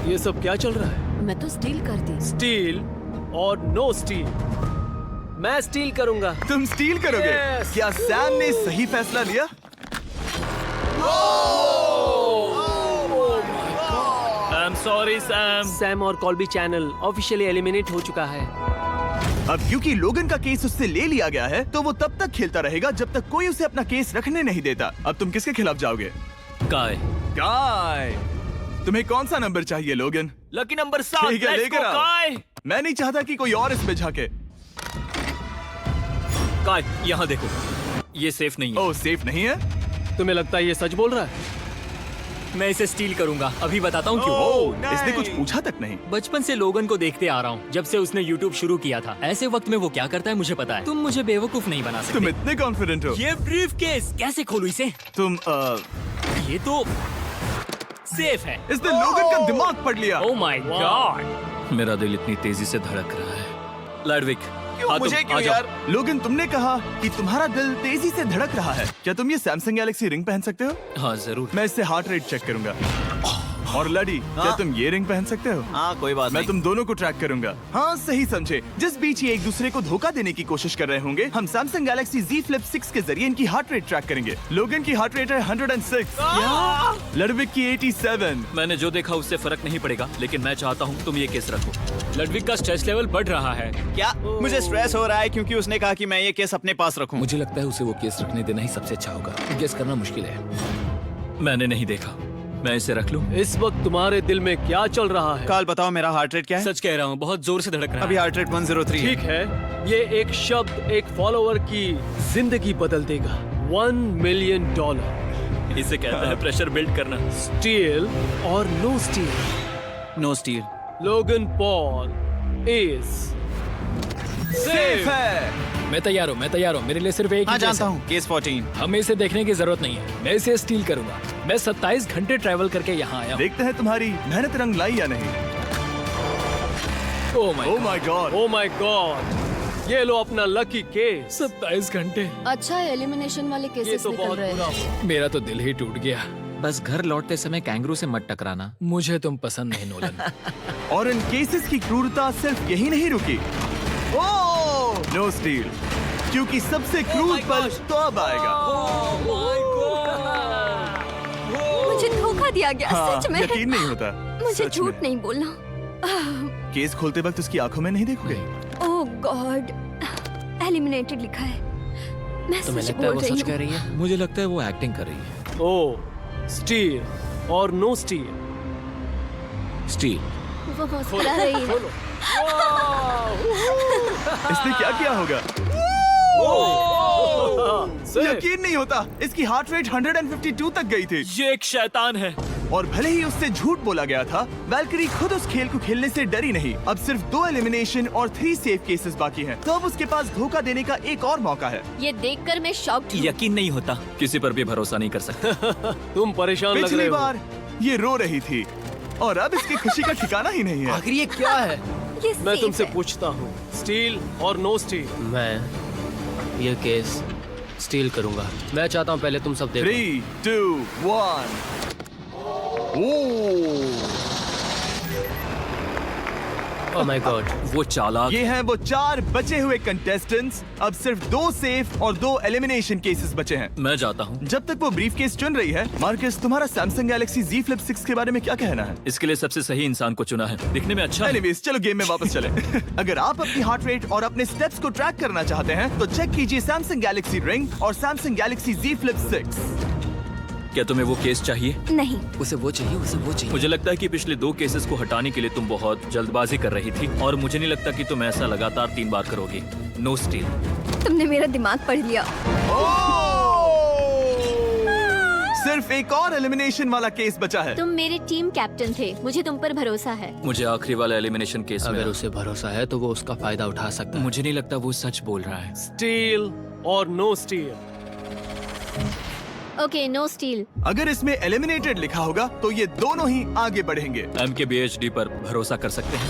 Speaker 4: ये सब क्या चल रहा है?
Speaker 9: मैं तो स्टील कर दी।
Speaker 4: स्टील और नो स्टील। मैं स्टील करूंगा।
Speaker 1: तुम स्टील करोगे?
Speaker 4: Yes.
Speaker 1: क्या सैम ने सही फैसला लिया?
Speaker 3: I am sorry Sam.
Speaker 4: Sam और कॉल्बी चैनल ऑफिशियली एलिमिनेट हो चुका है।
Speaker 1: अब क्योंकि लोगन का केस उससे ले लिया गया है तो वो तब तक खेलता रहेगा जब तक कोई उसे अपना केस रखने नहीं देता। अब तुम किसके खिलाफ जाओगे?
Speaker 7: काय।
Speaker 1: काय। तुम्हें कौन सा नंबर चाहिए लोगन?
Speaker 3: Lucky number 7।
Speaker 1: ठीक है, लेकर आओ। मैं नहीं चाहता कि कोई और इसमें झांके।
Speaker 7: काय, यहाँ देखो, ये सेफ नहीं है।
Speaker 1: ओह, सेफ नहीं है?
Speaker 4: तुम्हें लगता है ये सच बोल रहा है?
Speaker 3: मैं इसे स्टील करूंगा। अभी बताता हूँ क्यों।
Speaker 1: ओह, इसने कुछ पूछा तक नहीं।
Speaker 3: बचपन से लोगन को देखते आ रहा हूँ, जब से उसने YouTube शुरू किया था। ऐसे वक्त में वो क्या करता है मुझे पता है। तुम मुझे बेवकूफ नहीं बना सकते।
Speaker 1: तुम इतने कॉन्फिडेंट हो?
Speaker 3: ये ब्रीफकेस कैसे खोलूं इसे?
Speaker 1: तुम
Speaker 3: ये तो सेफ है।
Speaker 1: इसने लोगन का दिमाग पढ़ लिया।
Speaker 3: Oh my God.
Speaker 7: मेरा दिल इतनी तेजी से धड़क रहा है। लाडविक, हाँ,
Speaker 1: मुझे
Speaker 7: तुम
Speaker 1: क्यों
Speaker 7: आ जाओ।
Speaker 1: यार? लोगन, तुमने कहा कि तुम्हारा दिल तेजी से धड़क रहा है। क्या तुम ये सैमसंग गैलेक्सी रिंग पहन सकते हो?
Speaker 7: हाँ जरूर।
Speaker 1: मैं इससे हार्ट रेट चेक करूंगा। और लड़ी, क्या तुम ये रिंग पहन सकते हो?
Speaker 2: हाँ, कोई बात
Speaker 1: मैं
Speaker 2: नहीं।
Speaker 1: तुम दोनों को ट्रैक करूंगा। हाँ, सही समझे। जिस बीच ये एक दूसरे को धोखा देने की कोशिश कर रहे होंगे, हम सैमसंग गैलेक्सी Z Flip 6 के जरिए इनकी हार्ट रेट ट्रैक करेंगे। लोगन की हार्ट रेट है 106, लडविक की 87।
Speaker 7: मैंने जो देखा उससे फर्क नहीं पड़ेगा, लेकिन मैं चाहता हूँ तुम ये केस रखो।
Speaker 3: लडविक का स्ट्रेस लेवल बढ़ रहा है।
Speaker 2: क्या मुझे स्ट्रेस हो रहा है क्योंकि उसने कहा कि मैं ये केस अपने पास रखूं?
Speaker 11: मुझे लगता है उसे वो केस रखने देना ही सबसे अच्छा होगा। गेस करना मुश्किल है।
Speaker 7: मैंने नहीं देखा, मैं इसे रख लूं?
Speaker 4: इस वक्त तुम्हारे दिल में क्या चल रहा है?
Speaker 2: काल बताओ मेरा हार्ट रेट क्या है?
Speaker 3: सच कह रहा हूँ, बहुत जोर से धड़क रहा
Speaker 2: अभी
Speaker 3: है।
Speaker 2: हार्ट रेट 103
Speaker 4: ठीक है, ये एक शब्द एक फॉलोअर की जिंदगी बदल देगा। $1 मिलियन।
Speaker 7: इसे कहते हैं प्रेशर बिल्ड करना।
Speaker 4: स्टील और no steal.
Speaker 2: No steal.
Speaker 4: Logan Paul is
Speaker 1: safe है।
Speaker 8: मैं तैयार हूँ। मेरे लिए सिर्फ एक
Speaker 2: हाँ,
Speaker 8: ही केस
Speaker 2: जानता
Speaker 8: है।
Speaker 2: हूँ। केस 14।
Speaker 8: हमें इसे देखने की जरूरत नहीं है। मैं इसे स्टील करूंगा। मैं 27 घंटे ट्रैवल करके यहाँ आया हूँ।
Speaker 1: देखते हैं तुम्हारी मेहनत रंग लाई या नहीं।
Speaker 8: Oh
Speaker 1: my God.
Speaker 4: Oh my God, ये लो अपना लकी केस।
Speaker 8: 27 घंटे।
Speaker 9: अच्छा एलिमिनेशन वाले
Speaker 4: ये
Speaker 9: केसेस
Speaker 4: तो
Speaker 9: निकल
Speaker 4: बहुत
Speaker 9: रहे
Speaker 4: बुरा
Speaker 9: हैं।
Speaker 4: हुआ।
Speaker 8: मेरा तो दिल ही टूट गया।
Speaker 11: बस घर लौटते समय कैंगरू से मत टकराना।
Speaker 8: मुझे तुम पसंद नहीं नोलन।
Speaker 1: और इन केसेस की क्रूरता सिर्फ यही नहीं रुकी। ओह, नो स्टील, क्योंकि सबसे क्रूर पल तो अब आएगा।
Speaker 6: मुझे धोखा दिया गया,
Speaker 1: हाँ,
Speaker 6: सच में।
Speaker 1: यकीन नहीं होता।
Speaker 6: मुझे
Speaker 1: सच
Speaker 6: झूठ
Speaker 1: में।
Speaker 6: नहीं बोलना।
Speaker 1: केस खोलते वक्त उसकी आंखों में नहीं देखोगे?
Speaker 6: ओह गॉड, एलिमिनेटेड लिखा है। मैं
Speaker 11: तुम्हें
Speaker 6: सच
Speaker 11: लगता है
Speaker 6: बोल
Speaker 11: वो
Speaker 6: रही
Speaker 11: सच कह
Speaker 6: हूँ।
Speaker 11: रही है? मुझे लगता है वो एक्टिंग कर रही है।
Speaker 4: ओ स्टील और नो स्टील।
Speaker 11: स्टील।
Speaker 6: वो मुस्कुरा रही है।
Speaker 1: इसने क्या किया होगा? यकीन नहीं होता, इसकी हार्ट रेट 152 तक गई थी।
Speaker 7: ये एक शैतान है।
Speaker 1: और भले ही उससे झूठ बोला गया था, वैल्करी खुद उस खेल को खेलने से डरी नहीं। अब सिर्फ 2 एलिमिनेशन और 3 सेफ केसेस बाकी हैं। तो अब उसके पास धोखा देने का एक और मौका है।
Speaker 6: ये देखकर मैं शॉक्ड हूँ।
Speaker 7: यकीन नहीं होता, किसी पर भी भरोसा नहीं कर सकते।
Speaker 4: तुम परेशान लग रहे
Speaker 1: पिछली
Speaker 4: हो।
Speaker 1: बार ये रो रही थी और अब इसकी खुशी का ठिकाना ही नहीं है।
Speaker 4: आखिर ये क्या है?
Speaker 6: ये
Speaker 4: मैं
Speaker 6: safe
Speaker 4: तुमसे
Speaker 6: है।
Speaker 4: पूछता हूँ, स्टील और नो स्टील। मैं ये केस स्टील करूंगा। मैं चाहता हूँ पहले तुम सब देखो।
Speaker 1: 3, 2, 1।
Speaker 4: ओह माय गॉड,
Speaker 7: वो चालाक।
Speaker 1: ये हैं वो 4 बचे हुए कंटेस्टेंट्स। अब सिर्फ 2 सेफ और 2 एलिमिनेशन केसेस बचे हैं।
Speaker 7: मैं जाता हूँ।
Speaker 1: जब तक वो ब्रीफ केस चुन रही है, मार्कस, तुम्हारा सैमसंग गैलेक्सी Z Flip 6 के बारे में क्या कहना है?
Speaker 7: इसके लिए सबसे सही इंसान को चुना है। दिखने में अच्छा है।
Speaker 1: एनीवेज, चलो गेम में वापस चले। अगर आप अपनी हार्ट रेट और अपने स्टेप्स को ट्रैक करना चाहते हैं, तो चेक कीजिए सैमसंग गैलेक्सी रिंग और सैमसंग गैलेक्सी Z Flip 6।
Speaker 7: क्या तुम्हें वो केस चाहिए?
Speaker 6: नहीं,
Speaker 11: उसे वो चाहिए।
Speaker 7: मुझे लगता है कि पिछले 2 केसेस को हटाने के लिए तुम बहुत जल्दबाजी कर रही थी, और मुझे नहीं लगता कि तुम ऐसा लगातार 3 बार करोगी। No steal.
Speaker 6: तुमने मेरा दिमाग पढ़ लिया।
Speaker 1: सिर्फ एक और एलिमिनेशन वाला केस बचा है।
Speaker 6: तुम मेरे टीम कैप्टन थे, मुझे तुम पर भरोसा है।
Speaker 7: मुझे आखिरी वाला एलिमिनेशन केस में
Speaker 4: अगर उसे भरोसा है तो वो उसका फायदा उठा सकता है।
Speaker 7: मुझे नहीं लगता वो सच बोल रहा है।
Speaker 4: स्टील और no steal.
Speaker 6: Okay, no steal.
Speaker 1: अगर इसमें एलिमिनेटेड लिखा होगा, तो ये दोनों ही आगे बढ़ेंगे।
Speaker 7: MKBHD पर भरोसा कर सकते हैं।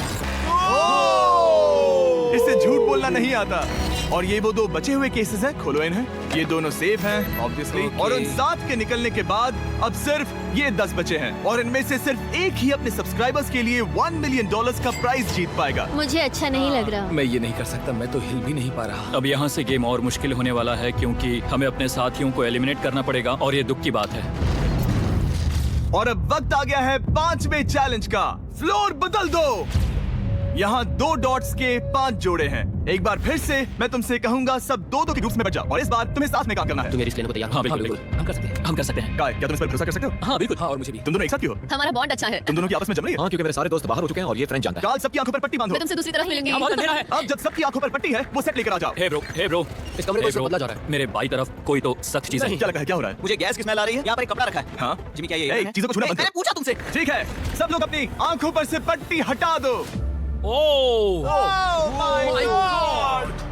Speaker 1: इसे झूठ बोलना नहीं आता। और ये वो 2 बचे हुए केसेस हैं, खोलो इन्हें। ये दोनों सेफ हैं, ऑब्वियसली। और उन 7 के निकलने के बाद अब सिर्फ ये 10 बचे हैं, और इनमें से सिर्फ एक ही अपने सब्सक्राइबर्स के लिए $1 मिलियन का प्राइज जीत पाएगा।
Speaker 6: मुझे अच्छा नहीं लग रहा।
Speaker 11: मैं ये नहीं कर सकता, मैं तो हिल भी नहीं पा रहा।
Speaker 7: अब यहाँ से गेम और मुश्किल होने वाला है, क्योंकि हमें अपने साथियों को एलिमिनेट करना पड़ेगा, और ये दुख की बात है।
Speaker 1: और अब वक्त आ गया है 5वें चैलेंज का। फ्लोर बदल दो। यहाँ 2 डॉट्स के 5 जोड़े हैं। एक बार फिर से मैं तुमसे कहूंगा सब 2-2 के ग्रुप्स में बच जाओ और इस बार तुम्हें साथ में काम करना है।
Speaker 4: तुम मेरी स्क्रीन को तैयार।
Speaker 7: हाँ बिल्कुल
Speaker 4: हम कर सकते हैं।
Speaker 7: हम कर सकते हैं।
Speaker 1: काय, क्या तुम इस पर भरोसा कर सकते हो?
Speaker 7: हाँ बिल्कुल।
Speaker 4: हाँ, और मुझे भी।
Speaker 1: तुम दोनों एक साथ क्यों हो?
Speaker 9: हमारा बॉन्ड अच्छा है।
Speaker 1: तुम दोनों की आपस में जम रही है?
Speaker 5: हाँ, क्योंकि मेरे सारे दोस्त बाहर हो चुके हैं और ये फ्रेंड जानता है।
Speaker 1: काल, सबकी आंखों पर पट्टी बांधो।
Speaker 9: मैं तुमसे दूसरी तरफ मिलूंगी।
Speaker 7: बहुत अंधेरा है।
Speaker 1: अब जब सबकी आंखों पर पट्टी है वो सेट लेकर आ जाओ।
Speaker 7: हे ब्रो
Speaker 4: इस कमरे को बदला जा रहा है।
Speaker 7: मेरे बाई तरफ कोई तो सख्त चीज है।
Speaker 1: क्या लगा है, क्या हो रहा है?
Speaker 2: मुझे गैस की स्मेल आ रही है। यहाँ पर एक कपड़ा रखा है।
Speaker 1: हाँ
Speaker 2: जिमी, क्या ये
Speaker 1: ए, चीजों को छूना बंद
Speaker 2: मैंने
Speaker 1: करो।
Speaker 2: पूछा तुमसे।
Speaker 1: ठीक है, सब लोग अपनी आंखों पर से पट्टी हटा दो।
Speaker 7: ओह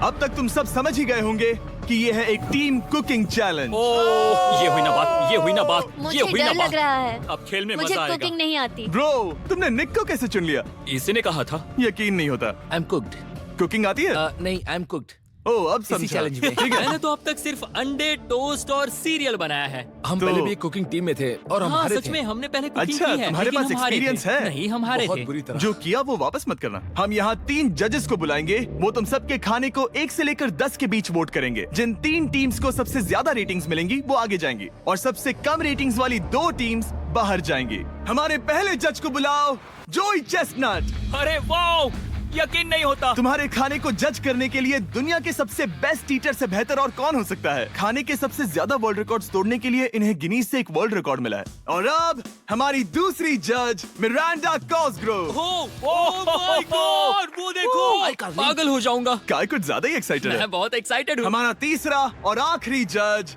Speaker 1: अब तक तुम सब समझ ही गए होंगे कि ये है एक टीम कुकिंग चैलेंज।
Speaker 7: ओह, ये हुई ना बात, ये हुई ना बात,
Speaker 6: मुझे
Speaker 7: ये हुई ना
Speaker 6: डर
Speaker 7: बात।
Speaker 6: लग रहा है।
Speaker 7: अब खेल में
Speaker 6: मुझे
Speaker 7: मजा आएगा।
Speaker 6: कुकिंग नहीं आती।
Speaker 1: ब्रो, तुमने निक को कैसे चुन लिया?
Speaker 7: इसी ने कहा था।
Speaker 1: यकीन नहीं होता।
Speaker 11: I am cooked.
Speaker 1: कुकिंग आती है?
Speaker 11: नहीं, आई एम कुक्ड।
Speaker 1: ओह, अब
Speaker 11: इसी
Speaker 1: समझा।
Speaker 11: चैलेंज में।
Speaker 1: ठीक है।
Speaker 3: मैंने तो अब तक सिर्फ अंडे, टोस्ट और सीरियल बनाया है।
Speaker 11: हम
Speaker 1: तो-
Speaker 11: पहले भी कुकिंग टीम में थे और हम
Speaker 3: हाँ
Speaker 11: हारे
Speaker 3: सच
Speaker 11: थे।
Speaker 3: में हमने पहले कुकिंग
Speaker 1: अच्छा,
Speaker 3: की है।
Speaker 1: तुम्हारे
Speaker 3: लेकिन
Speaker 1: पास
Speaker 3: हम हारे
Speaker 1: experience
Speaker 3: थे।
Speaker 1: है?
Speaker 3: नहीं, हम हारे
Speaker 11: बहुत
Speaker 3: थे।
Speaker 11: बुरी तरह।
Speaker 1: जो किया वो वापस मत करना। हम यहाँ 3 जजेस को बुलाएंगे। वो तुम सबके खाने को 1 से लेकर 10 के बीच वोट करेंगे। जिन 3 टीम्स को सबसे ज्यादा रेटिंग्स मिलेंगी वो आगे जाएंगी और सबसे कम रेटिंग्स वाली 2 टीम्स बाहर जाएंगी। हमारे पहले जज को बुलाओ, जोई चेस्टनट।
Speaker 3: अरे वाओ, यकीन नहीं होता।
Speaker 1: तुम्हारे खाने को जज करने के लिए दुनिया के सबसे बेस्ट टीचर से बेहतर और कौन हो सकता है? खाने के सबसे ज्यादा वर्ल्ड रिकॉर्ड्स तोड़ने के लिए इन्हें गिनीज से एक वर्ल्ड रिकॉर्ड मिला है। और अब हमारी दूसरी जज मिरांडा कॉसग्रोव।
Speaker 3: ओह माय गॉड, वो देखो, पागल हो जाऊंगा।
Speaker 1: काय कुछ ज्यादा ही एक्साइटेड है।
Speaker 3: मैं बहुत एक्साइटेड हूँ।
Speaker 1: हमारा तीसरा और आखिरी जज,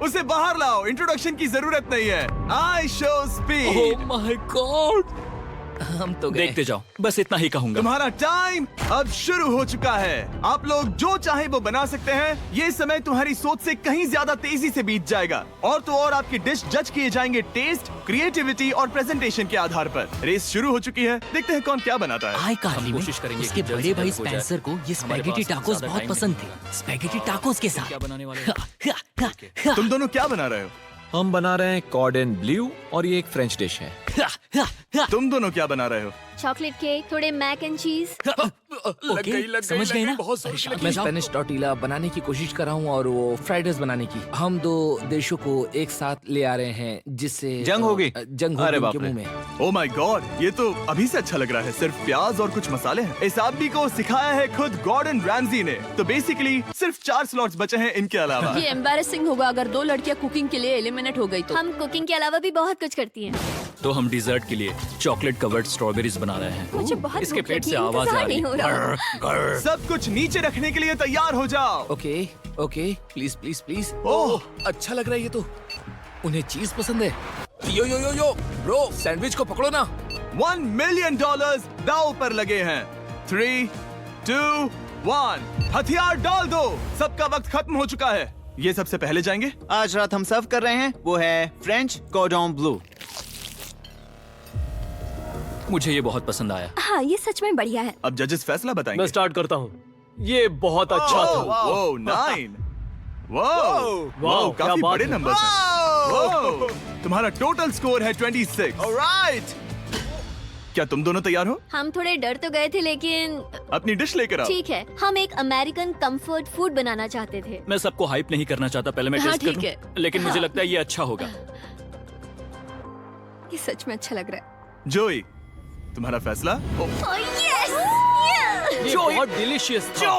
Speaker 1: उसे बाहर लाओ। इंट्रोडक्शन की जरूरत नहीं है। I show speed.
Speaker 3: Oh my God,
Speaker 11: हम तो गए।
Speaker 7: देखते जाओ, बस इतना ही कहूंगा।
Speaker 1: तुम्हारा टाइम अब शुरू हो चुका है। आप लोग जो चाहे वो बना सकते हैं। ये समय तुम्हारी सोच से कहीं ज्यादा तेजी से बीत जाएगा। और तो और आपकी डिश जज किए जाएंगे टेस्ट, क्रिएटिविटी और प्रेजेंटेशन के आधार पर। रेस शुरू हो चुकी है। देखते हैं कौन क्या बनाता है।
Speaker 3: आई कार्ली में
Speaker 7: कोशिश करेंगे
Speaker 3: उसके
Speaker 7: कि जल्द
Speaker 3: बड़े
Speaker 7: से
Speaker 3: भाई
Speaker 7: जल्द हो जाए।
Speaker 3: स्पेंसर को ये
Speaker 7: हमारे
Speaker 3: स्पैगेटी
Speaker 7: पास
Speaker 3: टाकोस
Speaker 7: ज्यादा
Speaker 3: बहुत
Speaker 7: टाइम
Speaker 3: पसंद थे। स्पैगेटी टाकोस के साथ
Speaker 7: क्या बनाने वाले हैं?
Speaker 1: तुम दोनों क्या बना रहे हो?
Speaker 5: हम बना रहे हैं कॉर्डन ब्लू और ये एक फ्रेंच डिश है।
Speaker 1: तुम दोनों क्या बना रहे हो?
Speaker 6: चॉकलेट केक, थोड़े मैक एंड चीज।
Speaker 3: ओके, समझ गए ना?
Speaker 11: बहुत
Speaker 3: अरे शांत
Speaker 11: मैं
Speaker 3: हो जाओ।
Speaker 11: स्पेनिश टॉर्टिला बनाने की कोशिश कर रहा हूँ और वो फ्राइड राइस बनाने की। हम 2 देशों को एक साथ ले आ रहे हैं जिससे
Speaker 2: जंग होगी?
Speaker 11: जंग
Speaker 2: अरे
Speaker 11: होगी
Speaker 2: बाप
Speaker 11: उनके
Speaker 2: रे।
Speaker 11: मुंह में।
Speaker 1: ओ माय गॉड, ये तो अभी से अच्छा लग रहा है। सिर्फ प्याज और कुछ मसाले हैं। इस आदमी को सिखाया है खुद गॉर्डन रैमजी ने। तो बेसिकली सिर्फ 4 स्लॉट्स बचे हैं इनके अलावा।
Speaker 9: ये एम्बैरेसिंग होगा अगर 2 लड़कियां कुकिंग के लिए एलिमिनेट हो गई तो।
Speaker 6: हम कुकिंग के अलावा भी बहुत कुछ करती हैं।
Speaker 7: तो हम डिजर्ट के लिए चॉकलेट कवर्ड स्ट्रॉबेरीज बना रहे हैं।
Speaker 6: मुझे बहुत
Speaker 7: इसके
Speaker 6: भूख
Speaker 7: पेट
Speaker 6: लगी
Speaker 7: से
Speaker 6: है,
Speaker 7: आवाज आ
Speaker 6: इंतजार
Speaker 7: रही
Speaker 6: नहीं हो रहा।
Speaker 7: है।
Speaker 1: सब कुछ नीचे रखने के लिए तैयार हो जाओ।
Speaker 11: Okay okay, please please please.
Speaker 1: Oh,
Speaker 11: अच्छा लग रहा है ये तो। उन्हें चीज पसंद है। यो यो यो यो ब्रो, सैंडविच को पकड़ो ना।
Speaker 1: $1 मिलियन दांव पर लगे हैं। 3, 2, 1, हथियार डाल दो। सबका वक्त खत्म हो चुका है। ये सबसे पहले जाएंगे।
Speaker 2: आज रात हम सर्व कर रहे हैं वो है फ्रेंच कॉर्डन ब्लू।
Speaker 7: मुझे ये बहुत पसंद आया।
Speaker 6: हाँ, ये सच में बढ़िया है।
Speaker 1: अब जजेस फैसला
Speaker 4: मैं
Speaker 1: बताएंगे।
Speaker 4: स्टार्ट करता हूँ। ये बहुत अच्छा था।
Speaker 1: ओह, 9। वाओ,
Speaker 4: वाओ, क्या
Speaker 1: काफी
Speaker 4: बात
Speaker 1: बड़े
Speaker 4: है।
Speaker 1: नंबर्स हैं। वाओ, तुम्हारा टोटल स्कोर है 26। ऑलराइट, क्या तुम दोनों तैयार हो?
Speaker 6: हम थोड़े डर तो गए थे लेकिन
Speaker 1: अपनी डिश लेकर आओ।
Speaker 6: ठीक है। हम एक अमेरिकन कंफर्ट फूड बनाना चाहते थे।
Speaker 7: मैं सबको हाइप नहीं करना चाहता, पहले मैं
Speaker 9: हाँ,
Speaker 7: टेस्ट कर
Speaker 9: ठीक
Speaker 7: लूं।
Speaker 9: है।
Speaker 7: लेकिन मुझे लगता है ये अच्छा होगा।
Speaker 9: ये सच में अच्छा लग रहा है।
Speaker 1: जोई, तुम्हारा फैसला?
Speaker 4: ये बहुत डिलीशियस था।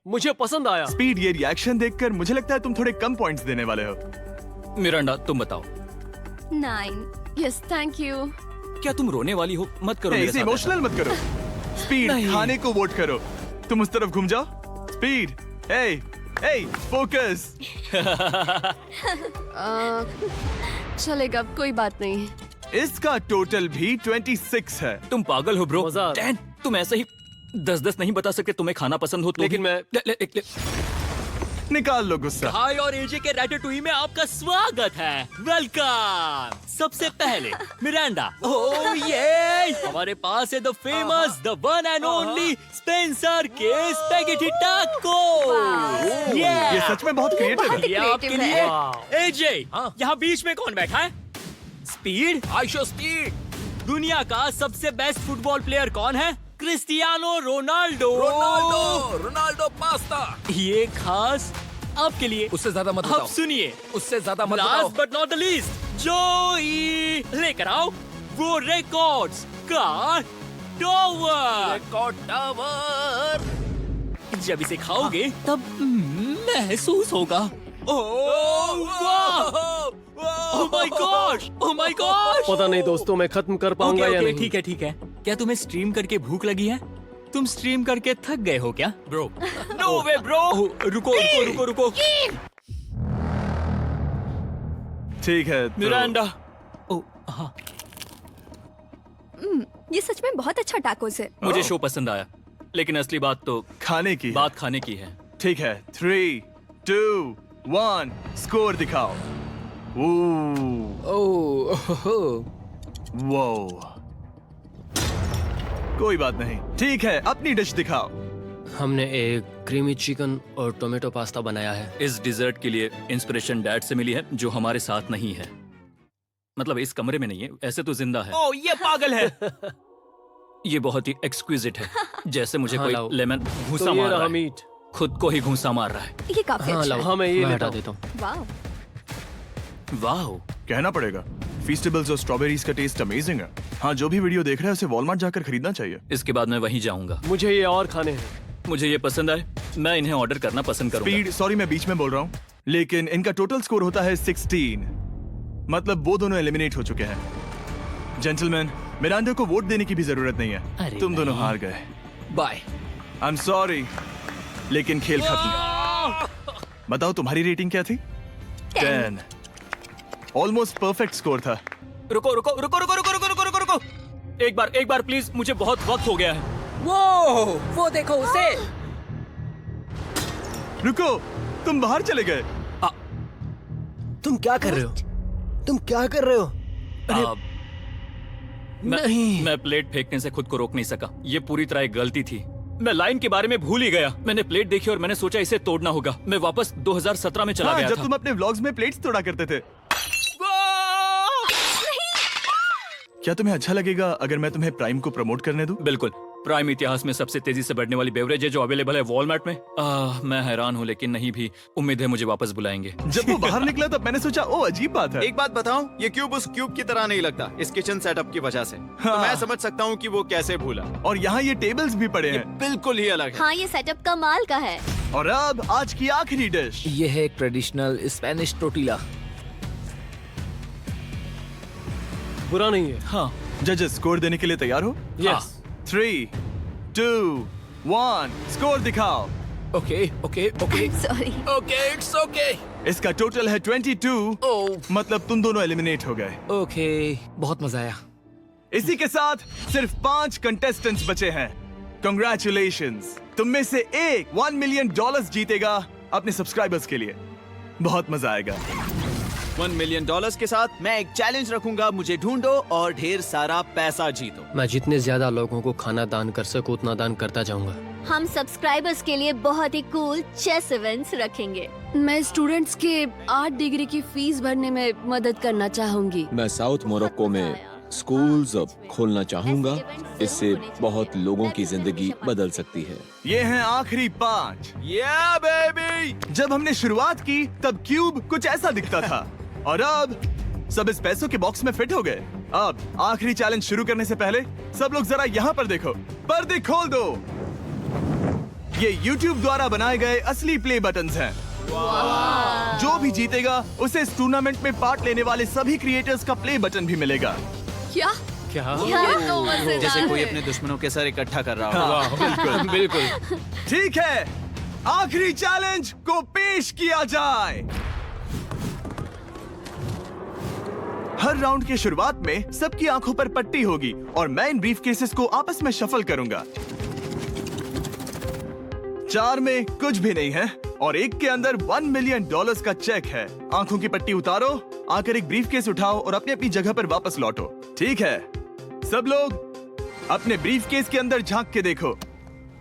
Speaker 4: मुझे पसंद आया।
Speaker 1: स्पीड, ये रिएक्शन देखकर मुझे लगता है तुम थोड़े कम पॉइंट्स देने वाले हो।
Speaker 7: मिरांडा, तुम बताओ।
Speaker 9: 9। Yes, thank you.
Speaker 7: क्या तुम रोने वाली हो? मत करो मेरे
Speaker 1: इसे
Speaker 7: साथ
Speaker 1: इमोशनल मत करो। स्पीड,
Speaker 7: नहीं।
Speaker 1: खाने को वोट करो। तुम उस तरफ घूम जाओ। स्पीड, ए, फोकस।
Speaker 9: चलेगा, कोई बात नहीं।
Speaker 1: इसका टोटल भी 26 है।
Speaker 7: तुम पागल हो ब्रो।
Speaker 4: मजा आ रहा है।
Speaker 7: 10, तुम ऐसे ही 10-10 नहीं बता सकते। तुम्हें खाना पसंद हो तो
Speaker 4: लेकिन
Speaker 7: भी-
Speaker 4: मैं
Speaker 1: निकाल लो गुस्सा।
Speaker 3: हाय और एजे के रैटाटूई में आपका स्वागत है। वेलकम। सबसे पहले मिरांडा। ओह ये हमारे पास है the famous, the one and only Spencer के स्पैगेटी टाको।
Speaker 1: ये सच में बहुत क्रिएटिव है।
Speaker 3: ये आपके
Speaker 9: creative
Speaker 3: लिए।
Speaker 4: है।
Speaker 3: एजे, यहाँ बीच में कौन बैठा है? स्पीड।
Speaker 11: I show speed.
Speaker 3: दुनिया का सबसे बेस्ट फुटबॉल प्लेयर कौन है? Cristiano Ronaldo.
Speaker 11: Ronaldo pasta.
Speaker 3: ये खास आपके लिए।
Speaker 11: उससे ज्यादा मत
Speaker 3: अब
Speaker 11: बताओ।
Speaker 3: सुनिए,
Speaker 11: उससे ज्यादा मत बताओ।
Speaker 3: Last but not the least, जोई लेकर आओ वो रिकॉर्ड्स का टावर।
Speaker 11: टावर।
Speaker 3: जब इसे खाओगे तब महसूस होगा। Oh my gosh, oh my gosh.
Speaker 4: पता नहीं दोस्तों, मैं खत्म कर पाऊंगा या नहीं।
Speaker 3: ठीक है ठीक है। क्या तुम्हें स्ट्रीम करके भूख लगी है? तुम स्ट्रीम करके थक गए हो क्या?
Speaker 7: Bro,
Speaker 3: no way bro. रुको रुको रुको रुको।
Speaker 1: ठीक है तो...
Speaker 3: मिरांडा। ओह हाँ,
Speaker 9: ये सच में बहुत अच्छा टैकोस है।
Speaker 3: मुझे शो पसंद आया, लेकिन असली बात तो
Speaker 1: खाने की
Speaker 3: बात खाने की है।
Speaker 1: ठीक है 3, 2, 1 स्कोर दिखाओ। वो कोई बात नहीं। ठीक है, अपनी डिश दिखाओ।
Speaker 4: हमने एक क्रीमी चिकन और टोमेटो पास्ता बनाया है।
Speaker 7: इस डिजर्ट के लिए इंस्पिरेशन डैड से मिली है, जो हमारे साथ नहीं है। मतलब इस कमरे में नहीं है, ऐसे तो जिंदा है।
Speaker 3: ओह ये पागल है।
Speaker 7: ये बहुत ही एक्सक्विजिट है, जैसे मुझे
Speaker 4: हाँ,
Speaker 7: कोई
Speaker 4: लाओ।
Speaker 7: लेमन घूसा
Speaker 4: तो ये
Speaker 7: मार रहा
Speaker 4: रहा
Speaker 7: है।
Speaker 4: मीट।
Speaker 7: खुद को ही घूसा मार रहा है।
Speaker 9: ये काफी
Speaker 4: हाँ
Speaker 9: अच्छा
Speaker 4: लाओ,
Speaker 9: है।
Speaker 4: हाँ मैं ये मैं हटा हटा देता हूँ।
Speaker 9: वाह।
Speaker 3: वाह,
Speaker 1: कहना पड़ेगा, फीस्टेबल्स और स्ट्रॉबेरीज का टेस्ट अमेजिंग है। हाँ, जो भी वीडियो देख रहा है उसे वॉलमार्ट जाकर खरीदना चाहिए।
Speaker 7: इसके बाद मैं वहीं जाऊंगा।
Speaker 4: मुझे ये और खाने हैं।
Speaker 7: मुझे ये पसंद आए, मैं इन्हें ऑर्डर करना पसंद करूंगा।
Speaker 1: स्पीड, सॉरी मैं बीच में बोल रहा हूँ, लेकिन इनका टोटल स्कोर होता है 16। मतलब वो दोनों एलिमिनेट हो चुके हैं। जेंटलमैन, मिरांडा को वोट देने की भी जरूरत नहीं है। तुम दोनों हार गए।
Speaker 11: बाय।
Speaker 1: आई एम सॉरी, लेकिन खेल खत्म। बताओ तुम्हारी रेटिंग क्या थी? 10। ऑलमोस्ट परफेक्ट स्कोर था।
Speaker 3: रुको रुको रुको रुको रुको रुको रुको रुको रुको। एक बार प्लीज, मुझे बहुत वक्त हो गया है।
Speaker 11: वो देखो उसे।
Speaker 1: रुको, तुम बाहर चले गए।
Speaker 11: तुम क्या कर रहे हो? तुम क्या कर रहे हो?
Speaker 7: मैं प्लेट फेंकने से खुद को रोक नहीं सका। ये पूरी तरह एक गलती थी। मैं लाइन के बारे में भूल ही गया। मैंने प्लेट देखी और मैंने सोचा इसे तोड़ना होगा। मैं वापस 2017 में चला गया
Speaker 1: जब
Speaker 7: था।
Speaker 1: तुम अपने व्लॉग्स में प्लेट्स तोड़ा करते थे। क्या तुम्हें अच्छा लगेगा अगर मैं तुम्हें प्राइम को प्रमोट करने दूं?
Speaker 7: बिल्कुल। प्राइम इतिहास में सबसे तेजी से बढ़ने वाली बेवरेज है जो अवेलेबल है वॉलमार्ट में। मैं हैरान हूँ, लेकिन नहीं भी। उम्मीद है मुझे वापस बुलाएंगे।
Speaker 1: जब वो बाहर निकला तब मैंने सोचा ओ अजीब बात है।
Speaker 2: एक बात बताऊं, ये क्यूब उस क्यूब की तरह नहीं लगता इस किचन सेटअप की वजह से। तो मैं समझ सकता हूँ कि वो कैसे भूला।
Speaker 1: और यहाँ ये टेबल्स भी पड़े हैं।
Speaker 2: बिल्कुल ही अलग है।
Speaker 6: हाँ, ये सेटअप कमाल का है।
Speaker 1: और अब आज की आखिरी डिश।
Speaker 11: ये है एक ट्रेडिशनल स्पेनिश टोटिला।
Speaker 4: बुरा नहीं है।
Speaker 7: हाँ।
Speaker 1: जजेस, स्कोर देने के लिए तैयार हो?
Speaker 4: यस।
Speaker 1: 3, 2, 1 स्कोर दिखाओ।
Speaker 11: Okay okay okay
Speaker 6: sorry.
Speaker 11: Okay it's okay.
Speaker 1: इसका टोटल है 22। मतलब तुम दोनों एलिमिनेट हो गए।
Speaker 11: ओके, बहुत मजा आया।
Speaker 1: इसी के साथ सिर्फ 5 कंटेस्टेंट्स बचे हैं। कंग्रेचुलेशंस, तुम में से एक $1 मिलियन जीतेगा अपने सब्सक्राइबर्स के लिए। बहुत मजा आएगा।
Speaker 2: $1 मिलियन के साथ मैं एक चैलेंज रखूंगा, मुझे ढूंढो और ढेर सारा पैसा जीतो।
Speaker 4: मैं जितने ज्यादा लोगों को खाना दान कर सकूं उतना दान करता जाऊंगा।
Speaker 6: हम सब्सक्राइबर्स के लिए बहुत ही कूल चेस इवेंट्स रखेंगे।
Speaker 9: मैं स्टूडेंट्स के 8 डिग्री की फीस भरने में मदद करना चाहूंगी।
Speaker 5: मैं साउथ मोरक्को में स्कूल्स खोलना चाहूंगा। इससे बहुत लोगों की जिंदगी बदल सकती है।
Speaker 1: ये हैं आखिरी 5।
Speaker 2: Yeah, baby!
Speaker 1: जब हमने शुरुआत की तब क्यूब कुछ ऐसा दिखता था और अब सब इस पैसों के बॉक्स में फिट हो गए। अब आखिरी चैलेंज शुरू करने से पहले सब लोग जरा यहाँ पर देखो। पर्दे खोल दो। ये YouTube द्वारा बनाए गए असली प्ले बटन्स हैं। जो भी जीतेगा उसे इस टूर्नामेंट में पार्ट लेने वाले सभी क्रिएटर्स का प्ले बटन भी मिलेगा।
Speaker 9: क्या?
Speaker 4: क्या?
Speaker 9: ये तो मजेदार
Speaker 2: जैसे कोई
Speaker 9: है।
Speaker 2: अपने दुश्मनों के सर इकट्ठा कर रहा हो।
Speaker 1: हाँ, बिल्कुल
Speaker 4: बिल्कुल।
Speaker 1: ठीक है, आखिरी चैलेंज को पेश किया जाए। हर राउंड के शुरुआत में सबकी आंखों पर पट्टी होगी और मैं इन ब्रीफ केसेस को आपस में शफल करूंगा। 4 में कुछ भी नहीं है और एक के अंदर $1 मिलियन का चेक है। आंखों की पट्टी उतारो, आकर एक ब्रीफ केस उठाओ और अपनी अपनी जगह पर वापस लौटो। ठीक है, सब लोग अपने ब्रीफ केस के अंदर झांक के देखो।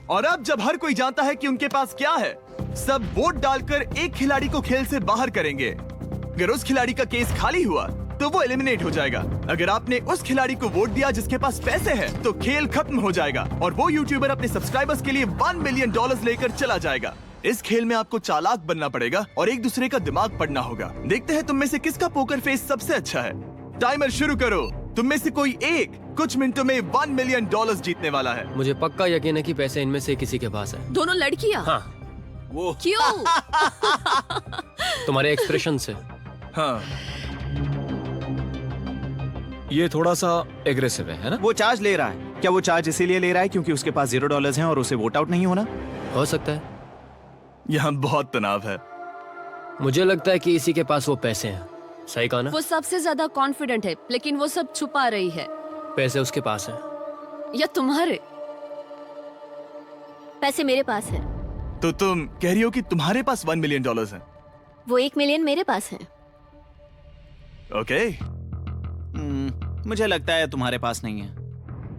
Speaker 1: और अब जब हर कोई जानता है कि उनके पास क्या है, सब वोट डालकर एक खिलाड़ी को खेल से बाहर करेंगे। अगर उस खिलाड़ी का केस खाली हुआ तो वो एलिमिनेट हो जाएगा। अगर आपने उस खिलाड़ी को वोट दिया जिसके पास पैसे हैं, तो खेल खत्म हो जाएगा और वो यूट्यूबर अपने सब्सक्राइबर्स के लिए $1 मिलियन लेकर चला जाएगा। इस खेल में आपको चालाक बनना पड़ेगा और एक दूसरे का दिमाग पढ़ना होगा। देखते हैं तुम में से किसका पोकर फेस सबसे अच्छा है। टाइमर शुरू करो। तुम में से कोई एक कुछ मिनटों में $1 मिलियन जीतने वाला है।
Speaker 4: मुझे पक्का यकीन है कि पैसे इनमें से किसी के पास है।
Speaker 9: दोनों लड़कियां?
Speaker 4: हाँ।
Speaker 2: वो
Speaker 9: क्यों?
Speaker 4: तुम्हारे एक्सप्रेशन से।
Speaker 1: हाँ,
Speaker 5: ये थोड़ा सा एग्रेसिव है ना?
Speaker 2: वो चार्ज ले रहा है। क्या वो चार्ज इसीलिए ले रहा है क्योंकि उसके पास $0 हैं और उसे वोट आउट नहीं होना?
Speaker 4: हो सकता है।
Speaker 1: यहाँ बहुत तनाव है।
Speaker 4: मुझे लगता है कि इसी के पास वो पैसे हैं। सही कहा ना?
Speaker 9: वो सबसे ज्यादा कॉन्फिडेंट है, लेकिन वो सब छुपा रही है।
Speaker 4: पैसे उसके पास हैं।
Speaker 9: या तुम्हारे?
Speaker 6: पैसे मेरे पास है।
Speaker 1: तो तुम कह रही हो कि तुम्हारे पास $1 मिलियन है?
Speaker 6: वो 1 मिलियन मेरे पास है।
Speaker 1: ओके।
Speaker 2: मुझे लगता है तुम्हारे पास नहीं है,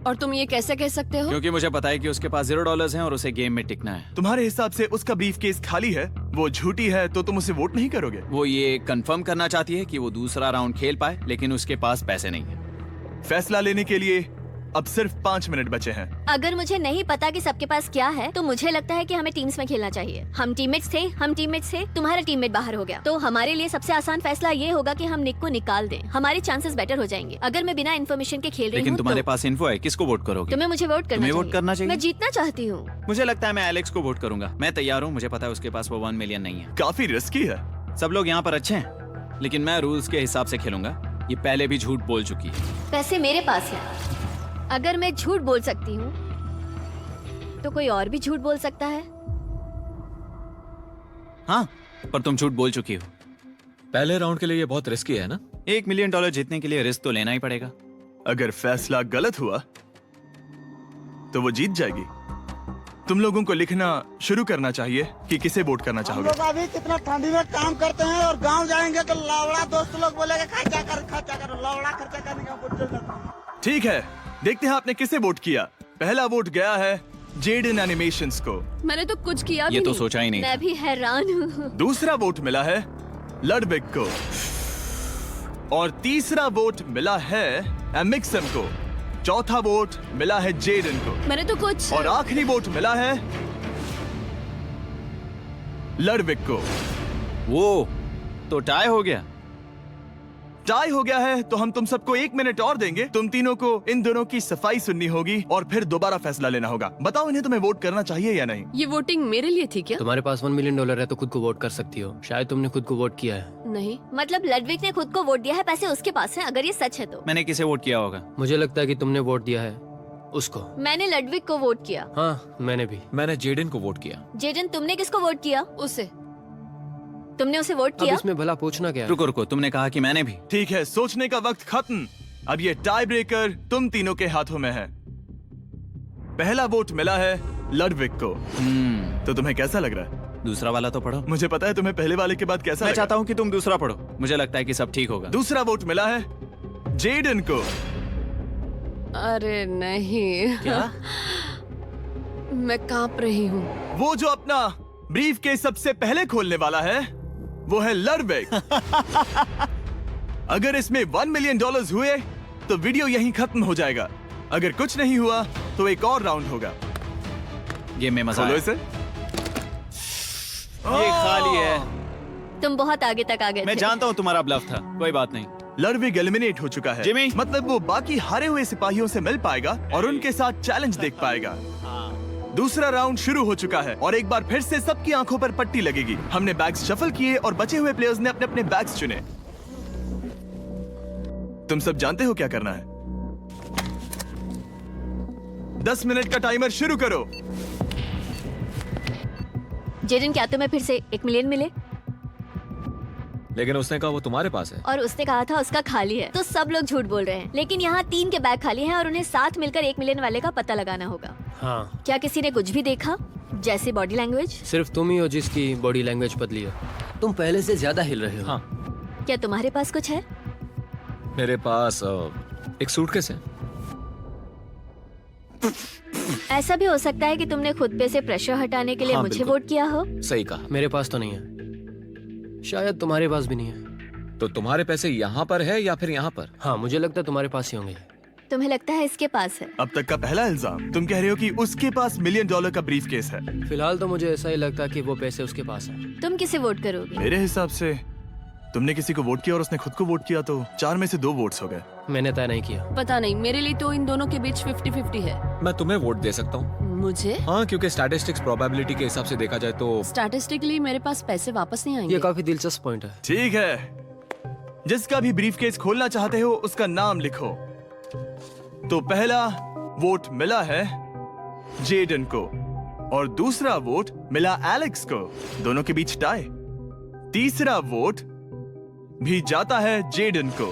Speaker 9: और तुम ये कैसे कह सकते हो?
Speaker 2: क्योंकि मुझे पता है कि उसके पास $0 हैं और उसे गेम में टिकना है।
Speaker 1: तुम्हारे हिसाब से उसका ब्रीफ केस खाली है, वो झूठी है, तो तुम उसे वोट नहीं करोगे?
Speaker 2: वो ये कंफर्म करना चाहती है कि वो दूसरा राउंड खेल पाए, लेकिन उसके पास पैसे नहीं है।
Speaker 1: फैसला लेने के लिए अब सिर्फ 5 मिनट बचे हैं।
Speaker 6: अगर मुझे नहीं पता कि सबके पास क्या है, तो मुझे लगता है कि हमें टीम्स में खेलना चाहिए। हम टीममेट्स थे, तुम्हारा टीममेट बाहर हो गया, तो हमारे लिए सबसे आसान फैसला ये होगा कि हम निक को निकाल दें। हमारे चांसेस बेटर हो जाएंगे। अगर मैं बिना इन्फॉर्मेशन के खेल रही
Speaker 2: लेकिन
Speaker 6: हूँ,
Speaker 2: तुम्हारे
Speaker 6: तो
Speaker 2: पास इन्फो है, किसको वोट करोगे?
Speaker 6: तुम्हें मुझे वोट
Speaker 2: तुम्हें वोट करना चाहिए।
Speaker 6: मैं जीतना चाहती हूँ।
Speaker 2: मुझे लगता है मैं एलेक्स को वोट करूंगा। मैं तैयार हूँ। मुझे पता है उसके पास वो 1 मिलियन नहीं है।
Speaker 1: काफी रिस्की है।
Speaker 2: सब लोग यहाँ पर अच्छे हैं, लेकिन मैं रूल्स के हिसाब से खेलूंगा। ये पहले भी झूठ बोल चुकी है।
Speaker 6: पैसे मेरे पास है। अगर मैं झूठ बोल सकती हूँ, तो कोई और भी झूठ बोल सकता है।
Speaker 2: हाँ, पर तुम झूठ बोल चुकी हो।
Speaker 5: पहले राउंड के लिए ये बहुत रिस्की है ना?
Speaker 2: $1 मिलियन जीतने के लिए रिस्क तो लेना ही पड़ेगा।
Speaker 1: अगर फैसला गलत हुआ तो वो जीत जाएगी। तुम लोगों को लिखना शुरू करना चाहिए कि किसे वोट करना चाहोगे।
Speaker 12: हम लोग अभी कितना ठंडी में काम करते हैं और गांव जाएंगे तो लौड़ा दोस्त लोग बोलेंगे खर्चा कर लौड़ा खर्चा करने का वोट देना।
Speaker 1: ठीक है, देखते हैं आपने किसे वोट किया। पहला वोट गया है जेडन एनिमेशंस को।
Speaker 9: मैंने तो कुछ किया भी
Speaker 2: ये तो
Speaker 9: नहीं।
Speaker 2: सोचा ही नहीं।
Speaker 6: मैं भी हैरान हूँ।
Speaker 1: दूसरा वोट मिला है लडविक को और तीसरा वोट मिला है एमिक्सम को। चौथा वोट मिला है जेडन को
Speaker 9: मैंने तो कुछ।
Speaker 1: और आखिरी वोट मिला है लडविक को।
Speaker 2: वो तो टाई हो गया।
Speaker 1: टाई हो गया है तो हम तुम सबको 1 मिनट और देंगे। तुम तीनों को इन दोनों की सफाई सुननी होगी और फिर दोबारा फैसला लेना होगा। बताओ इन्हें तुम्हें वोट करना चाहिए या नहीं।
Speaker 9: ये वोटिंग मेरे लिए थी क्या?
Speaker 4: तुम्हारे पास $1 मिलियन है तो खुद को वोट कर सकती हो। शायद तुमने खुद को वोट किया है।
Speaker 9: नहीं।
Speaker 6: मतलब लडविक ने खुद को वोट दिया है, पैसे उसके पास हैं। अगर ये सच है तो
Speaker 2: मैंने किसे वोट किया होगा?
Speaker 4: मुझे लगता है कि तुमने वोट दिया है उसको।
Speaker 6: मैंने लडविक को वोट किया।
Speaker 4: हाँ, मैंने भी।
Speaker 5: मैंने जेडन को वोट किया।
Speaker 6: जेडन, तुमने किसको वोट किया?
Speaker 9: उसे।
Speaker 6: तुमने उसे वोट
Speaker 4: अब
Speaker 6: किया?
Speaker 4: इसमें भला पूछना क्या है?
Speaker 2: रुको रुको, तुमने कहा कि मैंने भी।
Speaker 1: ठीक है, सोचने का वक्त खत्म। अब ये टाई ब्रेकर तुम तीनों के हाथों में है। पहला वोट मिला है लडविक को। तो तुम्हें कैसा लग रहा है?
Speaker 2: दूसरा वाला तो पढ़ो।
Speaker 1: मुझे पता है तुम्हें पहले वाले के बाद कैसा
Speaker 2: मैं
Speaker 1: लगा।
Speaker 2: चाहता हूँ कि तुम दूसरा पढ़ो। मुझे लगता है कि सब ठीक होगा।
Speaker 1: दूसरा वोट मिला है जेडन को।
Speaker 9: अरे नहीं।
Speaker 2: क्या?
Speaker 9: मैं कांप रही हूँ।
Speaker 1: वो जो अपना ब्रीफ के सबसे पहले खोलने वाला है वो है लडविक। अगर इसमें $1 मिलियन हुए तो वीडियो यहीं खत्म हो जाएगा। अगर कुछ नहीं हुआ तो एक और राउंड होगा।
Speaker 2: गेम में मजा
Speaker 1: खोलो
Speaker 2: आया।
Speaker 1: इसे।
Speaker 2: ये खाली है।
Speaker 6: तुम बहुत आगे तक आ गए
Speaker 2: मैं
Speaker 6: थे।
Speaker 2: जानता हूँ तुम्हारा ब्लफ था, कोई बात नहीं।
Speaker 1: लडविक एलिमिनेट हो चुका है।
Speaker 2: जिमी।
Speaker 1: मतलब वो बाकी हारे हुए सिपाहियों से मिल पाएगा और उनके साथ चैलेंज देख पाएगा। दूसरा राउंड शुरू हो चुका है और एक बार फिर से सबकी आंखों पर पट्टी लगेगी। हमने बैग्स शफल किए और बचे हुए प्लेयर्स ने अपने अपने बैग्स चुने। तुम सब जानते हो क्या करना है। 10 मिनट का टाइमर शुरू करो।
Speaker 6: जेडन, क्या तुम्हें फिर से 1 मिलियन मिले?
Speaker 5: लेकिन उसने कहा वो तुम्हारे पास है।
Speaker 6: और उसने कहा था उसका खाली है। तो सब लोग झूठ बोल रहे हैं। लेकिन यहाँ 3 के बैग खाली हैं और उन्हें साथ मिलकर 1 मिलियन वाले का पता लगाना होगा।
Speaker 4: हाँ।
Speaker 6: क्या किसी ने कुछ भी देखा, जैसे बॉडी लैंग्वेज?
Speaker 4: सिर्फ तुम ही हो जिसकी बॉडी लैंग्वेज बदली है। तुम पहले से ज्यादा हिल रहे हो।
Speaker 5: हाँ।
Speaker 6: क्या तुम्हारे पास कुछ है?
Speaker 5: मेरे पास एक सूटकेस है।
Speaker 6: ऐसा भी हो सकता है कि तुमने खुद पे से प्रेशर हटाने के लिए
Speaker 5: हाँ,
Speaker 6: मुझे
Speaker 5: बिल्कुल।
Speaker 6: वोट किया हो।
Speaker 5: सही कहा।
Speaker 4: मेरे पास तो नहीं है। शायद तुम्हारे पास भी नहीं है।
Speaker 5: तो तुम्हारे पैसे यहाँ पर है या फिर यहाँ पर?
Speaker 4: हाँ, मुझे लगता है तुम्हारे पास ही होंगे।
Speaker 6: तुम्हें लगता है इसके पास है?
Speaker 1: अब तक का पहला इल्जाम। तुम कह रहे हो कि उसके पास $1 मिलियन का ब्रीफ केस है।
Speaker 4: फिलहाल तो मुझे ऐसा ही लगता है कि वो पैसे उसके पास है।
Speaker 6: तुम किसे वोट करोगे?
Speaker 1: मेरे हिसाब से तुमने किसी को वोट किया और उसने खुद को वोट किया तो 4 में से 2 वोट्स हो गए।
Speaker 4: मैंने तय नहीं किया।
Speaker 9: पता नहीं, मेरे लिए तो इन दोनों के बीच 50-50 है।
Speaker 13: मैं तुम्हें वोट दे सकता हूँ।
Speaker 9: मुझे?
Speaker 13: हाँ, क्योंकि स्टैटिस्टिक्स प्रोबेबिलिटी के हिसाब से देखा जाए तो
Speaker 9: स्टैटिस्टिकली मेरे पास पैसे वापस नहीं आएंगे।
Speaker 4: ये काफी दिलचस्प पॉइंट है।
Speaker 1: ठीक है, जिसका भी ब्रीफकेस खोलना चाहते हो उसका नाम लिखो। तो पहला वोट मिला है जेडन को और दूसरा वोट मिला एलेक्स को। दोनों के बीच टाई। तीसरा वोट भी जाता है जेडन को।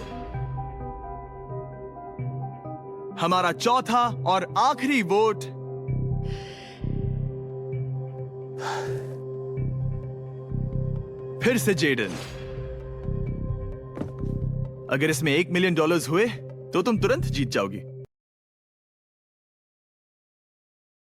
Speaker 1: हमारा चौथा और आखिरी वोट फिर से जेडन। अगर इसमें $1 मिलियन हुए तो तुम तुरंत जीत जाओगी।